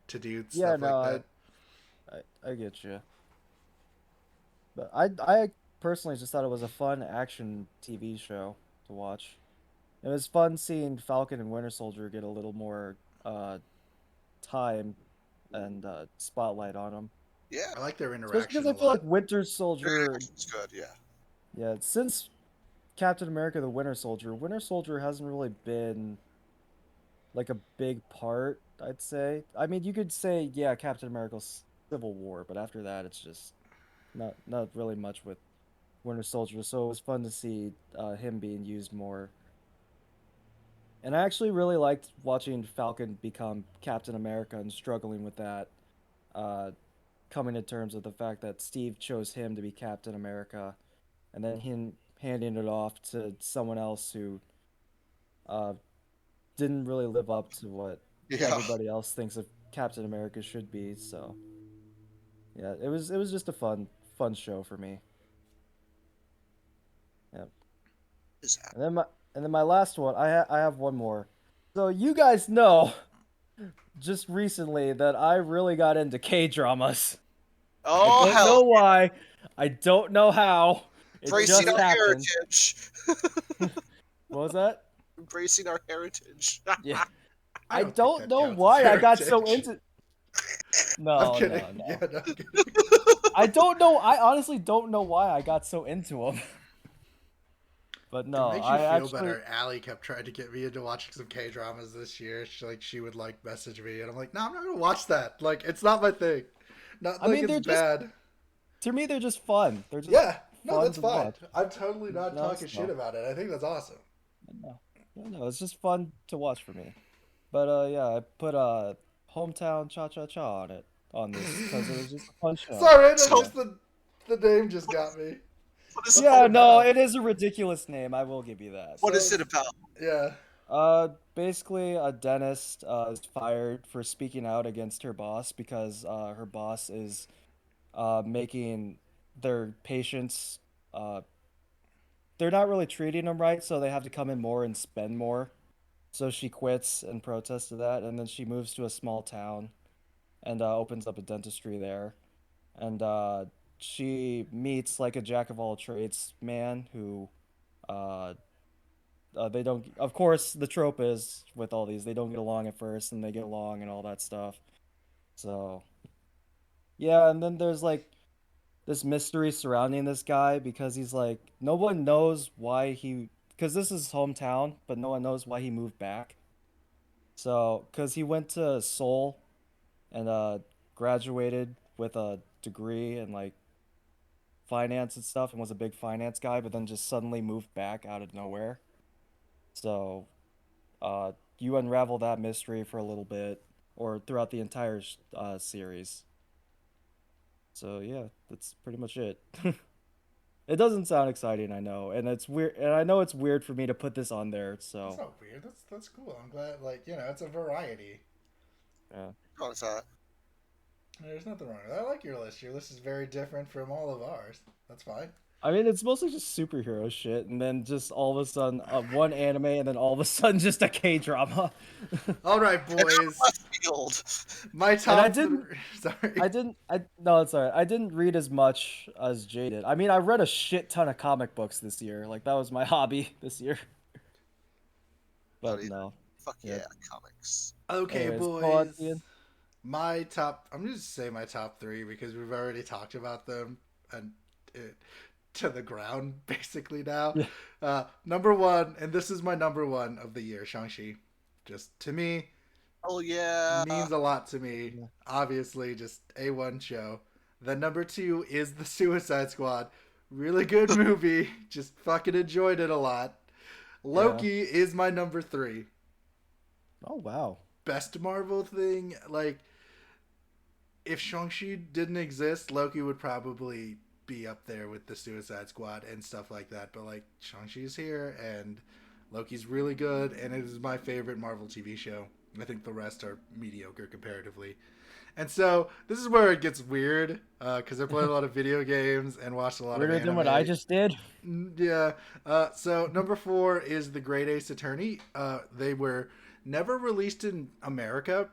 to do Yeah, stuff no, like that. I get you. But I personally just thought it was a fun action TV show to watch. It was fun seeing Falcon and Winter Soldier get a little more time and spotlight on them. Yeah. I like their Especially interaction because a I feel lot. like Winter Their Soldier, interaction's good, yeah. yeah, since Captain America: The Winter Soldier hasn't really been like a big part, I'd say. I mean, you could say, yeah, Captain America's Civil War, but after that, it's just not really much with Winter Soldier. So it was fun to see him being used more. And I actually really liked watching Falcon become Captain America and struggling with that, uh, coming to terms with the fact that Steve chose him to be Captain America, and then him handing it off to someone else who uh, didn't really live up to what Yeah. everybody else thinks of Captain America should be. So yeah, it was just a fun show for me. Yeah, Is that- and then my last one, I have one more. So you guys know just recently that I really got into K dramas. Oh I don't hell, know why. I don't know how. It embracing just our happened. heritage. What was that? Embracing our heritage. Yeah. I think don't that know counts as why I got so heritage. into. I'm No, kidding. no, no. Yeah, no, I'm kidding. I don't know. I honestly don't know why I got so into them. But no, It makes you I feel actually. better. Allie kept trying to get me into watching some K dramas this year. She would like message me, and I'm like, no, I'm not gonna watch that. Like, it's not my thing. Not I like mean, they're it's just bad. To me, they're just fun. They're just Yeah, no, fun that's to fine. watch. I'm totally not No, talking it's shit no. about it. I think that's awesome. No, no, it's just fun to watch for me. But yeah, I put Hometown Cha Cha Cha on it. on this because it was just a fun show. Sorry, that's So- just the name just got me. What is, Yeah, Oh, no, no. it is a ridiculous name. I will give you that. what is it about? Yeah. Basically, a dentist is fired for speaking out against her boss because her boss is making their patients they're not really treating them right, so they have to come in more and spend more. So she quits and protests to that, and then she moves to a small town and opens up a dentistry there. And she meets like a jack of all trades man who uh, they don't. Of course, the trope is with all these they don't get along at first, and they get along and all that stuff. So yeah, and then there's like this mystery surrounding this guy because he's like no one knows why he because this is his hometown, but no one knows why he moved back. So because he went to Seoul and graduated with a degree in like finance and stuff and was a big finance guy, but then just suddenly moved back out of nowhere. So you unravel that mystery for a little bit or throughout the entire series. So yeah, that's pretty much it. It doesn't sound exciting, I know, and it's weird, and I know it's weird for me to put this on there. That's So not weird. That's cool. I'm glad, like, you know, it's a variety. yeah, What is that? There's nothing wrong with that. I like your list. Your list is very different from all of ours. That's fine. I mean it's mostly just superhero shit, and then just all of a sudden one anime, and then all of a sudden just a K drama. All right, boys. Left field. My top. I didn't- Sorry. No, it's alright. I didn't read as much as Jay did. I mean, I read a shit ton of comic books this year. Like that was my hobby this year. But Buddy. no. Fuck Yeah. yeah, comics. Okay, Anyways, go on, boys. Ian. My top. I'm just say my top three because we've already talked about them and to the ground basically now. Yeah. Number one, and this is my number one of the year, Shang-Chi. Just to me, Oh yeah. means a lot to me. Yeah. Obviously, just A1 show. Then number two is the Suicide Squad. Really good movie. Just fucking enjoyed it a lot. Loki is my number three. Oh wow. Best Marvel thing, like, if Shang-Chi didn't exist, Loki would probably be up there with the Suicide Squad and stuff like that. But, like, Shang-Chi's here, and Loki's really good, and it is my favorite Marvel TV show. I think the rest are mediocre comparatively. And so, this is where it gets weird, because I played a lot of video games and watched a lot Weirder of anime. than what I just did. Yeah. So number four is the Great Ace Attorney. They were never released in America,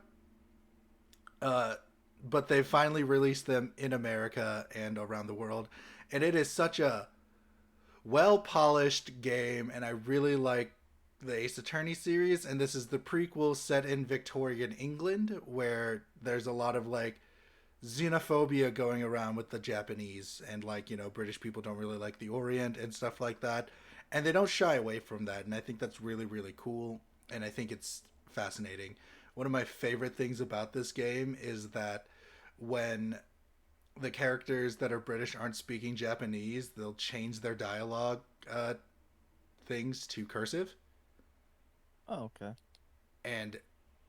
but they finally released them in America and around the world. And it is such a well-polished game, and I really like the Ace Attorney series. And this is the prequel set in Victorian England, where there's a lot of, like, xenophobia going around with the Japanese, and, like, you know, British people don't really like the Orient and stuff like that, and they don't shy away from that, and I think that's really, really cool, and I think it's fascinating. One of my favorite things about this game is that when the characters that are British aren't speaking Japanese, they'll change their dialogue things to cursive, Oh, okay. and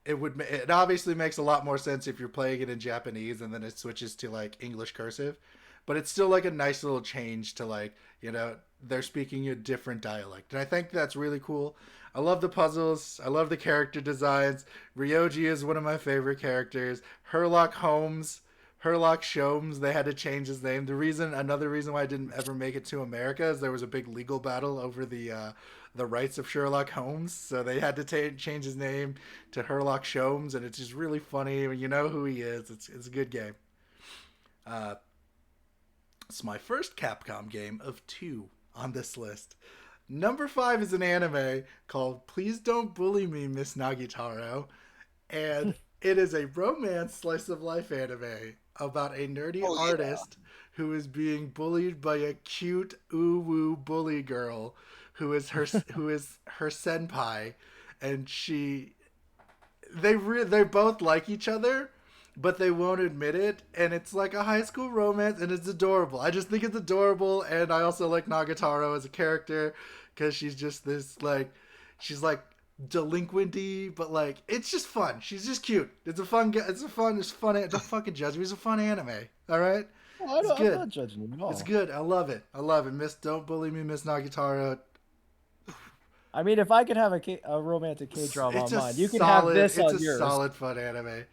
it obviously makes a lot more sense if you're playing it in Japanese and then it switches to, like, English cursive, but it's still, like, a nice little change to, like, you know, they're speaking a different dialect, and I think that's really cool. I love the puzzles. I love the character designs. Ryoji is one of my favorite characters. Herlock Sholmes, they had to change his name. Another reason why I didn't ever make it to America is there was a big legal battle over the rights of Sherlock Holmes, so they had to change his name to Herlock Sholmes, and it's just really funny when you know who he is. It's a good game. It's my first Capcom game of two on this list. Number 5 is an anime called Please Don't Bully Me, Miss Nagitaro, and it is a romance slice of life anime about a nerdy artist who is being bullied by a cute woo bully girl who is her senpai, and they both like each other, but they won't admit it, and it's like a high school romance, and it's adorable. I just think it's adorable, and I also like Nagatoro as a character because she's just this, like, she's like delinquenty, but like it's just fun. She's just cute. It's a fun. It's a fun. It's fun. Don't fucking judge me. It's a fun anime. All right. Oh, It's I'm good. not judging you at all. It's good. I love it. I love it. Miss, don't bully me, Miss Nagitaro. I mean, if I could have a romantic K-drama on It's a mine, you can solid. have this It's on a yours. solid fun anime.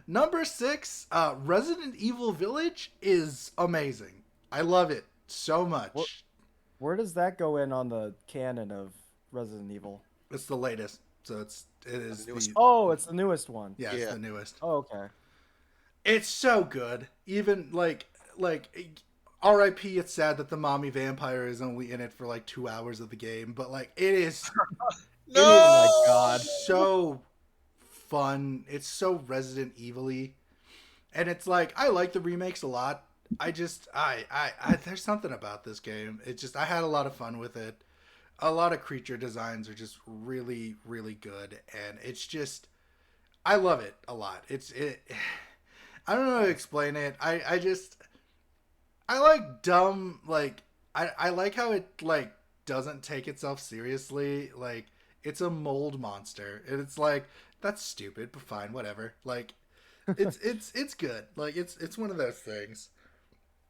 Number 6, Resident Evil Village is amazing. I love it so much. Where does that go in on the canon of Resident Evil? It's the latest, so it is The newest the Oh, it's the newest one. yeah, it's Yeah. the newest. Oh, okay. It's so good. Even like R.I.P. It's sad that the mommy vampire is only in it for like 2 hours of the game, but like it is No! Oh my God. so fun. It's so Resident Evil-y. And it's like I like the remakes a lot. I just I there's something about this game. It's just I had a lot of fun with it. A lot of creature designs are just really really good, and it's just I love it a lot. I don't know how to explain it. I like dumb like I like how it like doesn't take itself seriously. Like it's a mold monster, and it's like that's stupid, but fine, whatever. Like it's good. Like it's one of those things.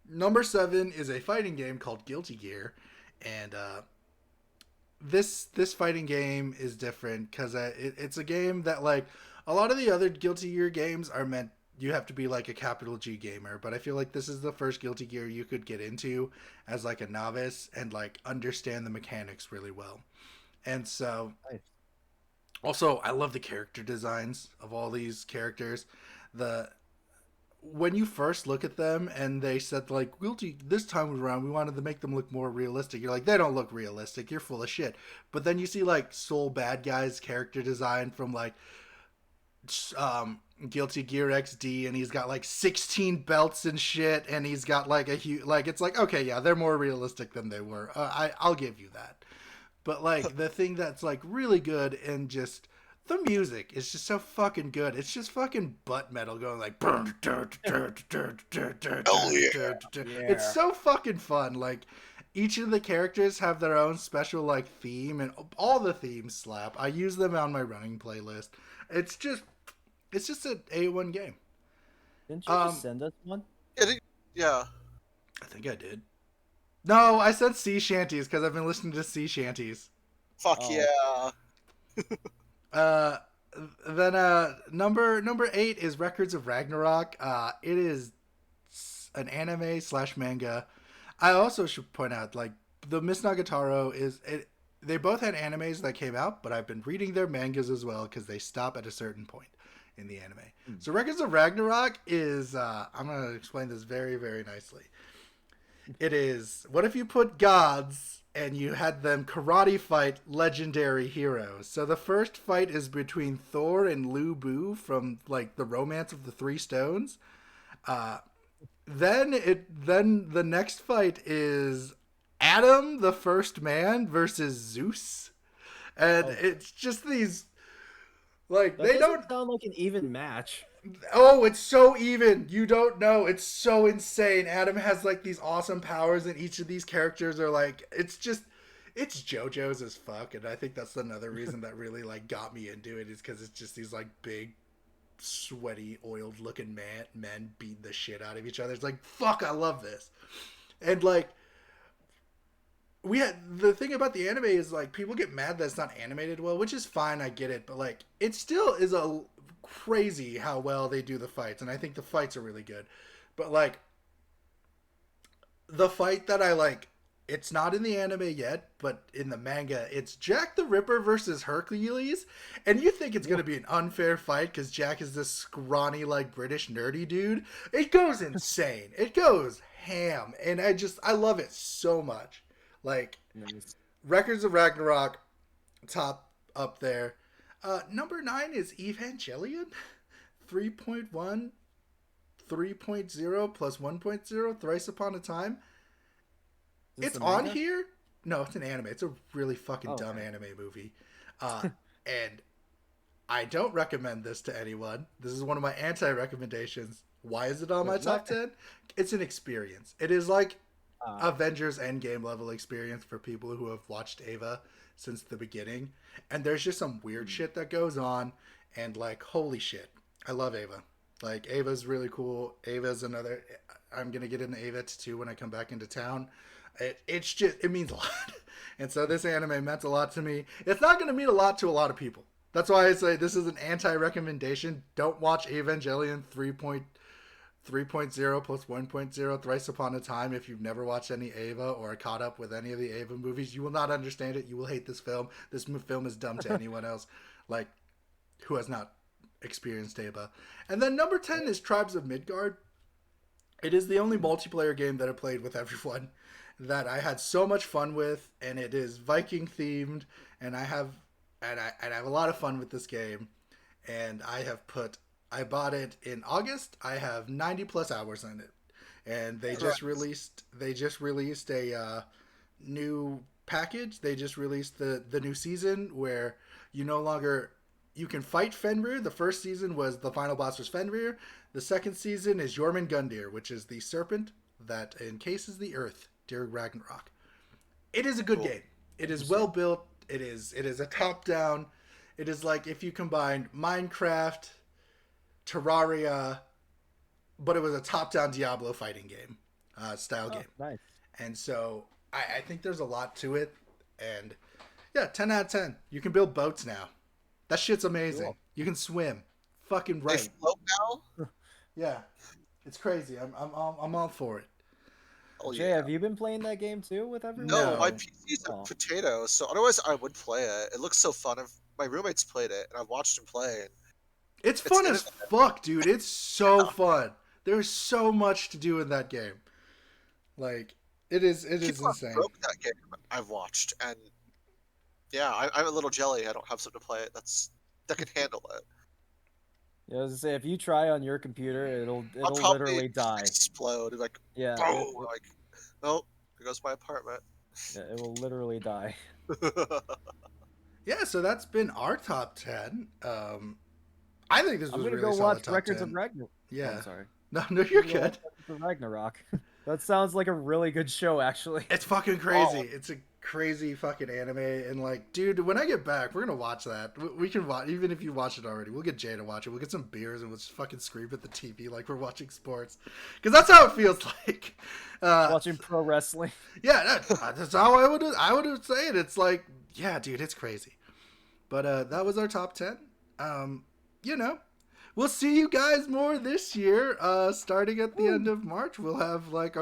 Number 7 is a fighting game called Guilty Gear, and this fighting game is different because it's a game that like a lot of the other Guilty Gear games are meant you have to be like a capital G gamer, but I feel like this is the first Guilty Gear you could get into as like a novice and like understand the mechanics really well. And so Nice. also I love the character designs of all these characters. The when you first look at them and they said like Guilty this time around we wanted to make them look more realistic, you're like they don't look realistic, you're full of shit. But then you see like Soul Bad Guy's character design from like Guilty Gear XD, and he's got like 16 belts and shit, and he's got like a huge like it's like okay yeah they're more realistic than they were. I'll give you that. But like the thing that's like really good and just the music is just so fucking good. It's just fucking butt metal going like it's so fucking fun. Like each of the characters have their own special like theme, and all the themes slap. I use them on my running playlist. It's just an A1 game. Didn't you just send us one? Yeah. I think I did. No, I said sea shanties because I've been listening to sea shanties. Fuck Oh. yeah. Then number 8 is Records of Ragnarok. It is an anime / manga. I also should point out like the Miss Nagatoro they both had animes that came out, but I've been reading their mangas as well because they stop at a certain point in the anime. So Records of Ragnarok is I'm gonna explain this very very nicely. It is what if you put gods and you had them karate fight legendary heroes. So the first fight is between Thor and Lu Bu from like the Romance of the Three Stones. Then the next fight is Adam the First Man versus Zeus. And it's just these like That they doesn't don't sound like an even match. Oh, it's so even. You don't know. It's so insane. Adam has like these awesome powers, and each of these characters are like, it's JoJo's as fuck. And I think that's another reason that really like got me into it is because it's just these like big, sweaty, oiled looking men beating the shit out of each other. It's like, fuck, I love this. And like, the thing about the anime is like people get mad that it's not animated well, which is fine. I get it, but like it still is a crazy how well they do the fights, and I think the fights are really good. But like the fight that I like, it's not in the anime yet, but in the manga, it's Jack the Ripper versus Hercules, and you think it's gonna be an unfair fight because Jack is this scrawny like British nerdy dude. It goes insane. It goes ham, and I love it so much. Like Nice. Records of Ragnarok, top up there. Number 9 is Evangelion, 3.1, 3.0 plus 1.0, Thrice Upon a Time. Is this It's a on manga? here. No, it's an anime. It's a really fucking Oh, dumb okay. anime movie. And I don't recommend this to anyone. This is one of my anti-recommendations. Why is it on my Wait, top what? 10? It's an experience. It is like Avengers Endgame level experience for people who have watched Ava since the beginning. And there's just some weird shit that goes on. And like, holy shit. I love Ava. Like, Ava's really cool. Ava's another. I'm going to get into Ava too when I come back into town. It's just, it means a lot. And so this anime meant a lot to me. It's not going to mean a lot to a lot of people. That's why I say this is an anti-recommendation. Don't watch Evangelion 3.0 plus 1.0 Thrice Upon a Time if you've never watched any Ava or caught up with any of the Ava movies. You will not understand it. You will hate this film. This film is dumb to anyone else, like, who has not experienced Ava. And then number 10 is Tribes of Midgard. It is the only multiplayer game that I played with everyone that I had so much fun with, and it is Viking themed, and I have a lot of fun with this game. And I bought it in August. I have 90 plus hours in it, and they just released a new package. They just released the new season where you can fight Fenrir. The first season was the final boss was Fenrir. The second season is Jormungandr, which is the serpent that encases the earth during Ragnarok. It is a good game. It is well built. It is a top down. It is like if you combined Minecraft, Terraria, but it was a top-down Diablo fighting game, style game. Nice. And so I think there's a lot to it. And yeah, 10 out of 10. You can build boats now. That shit's amazing. Cool. You can swim. Fucking They right. float now? Yeah, it's crazy. I'm all for it. Oh, Jay, yeah. have you been playing that game too with everyone? No, No. my PC's a potato, so otherwise I would play it. It looks so fun. My roommates played it, and I've watched him play. It's fun as fuck, dude. It's so fun. There's so much to do in that game. Like, it is People have insane. broke that game I've watched, and yeah, I'm a little jelly. I don't have something to play it that can handle it. Yeah, I was gonna say if you try on your computer, it'll I'll probably literally die. explode. Like, Yeah, boom! Like, oh, here goes my apartment. it will literally die. Yeah, so that's been our top 10. I think this was I'm gonna really go solid watch top Records 10. of Ragnarok. Yeah. I'm sorry. No, you're I'm gonna watch good. Records of Ragnarok. That sounds like a really good show, actually. It's fucking crazy. Oh. It's a crazy fucking anime, and like, dude, when I get back, we're gonna watch that. We can watch, even if you watch it already. We'll get Jay to watch it. We'll get some beers and we'll just fucking scream at the TV like we're watching sports, because that's how it feels like. Watching pro wrestling. Yeah, that's how I would say it. It's like, yeah, dude, it's crazy. But that was our top 10. We'll see you guys more this year. Starting at the end of March, we'll have like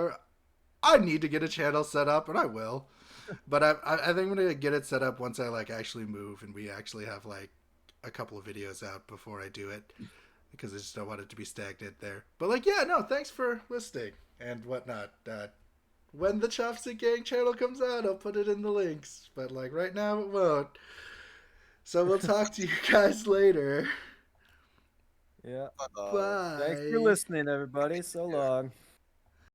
I need to get a channel set up, and I will. But I think I'm gonna get it set up once I like actually move and we actually have like a couple of videos out before I do it, because I just don't want it to be stagnant there. But like, yeah, no, thanks for listening and whatnot. When the Chopstick Gang channel comes out, I'll put it in the links. But like right now, it won't. So we'll talk to you guys later. Yeah. Bye. Thanks for listening, everybody. So long.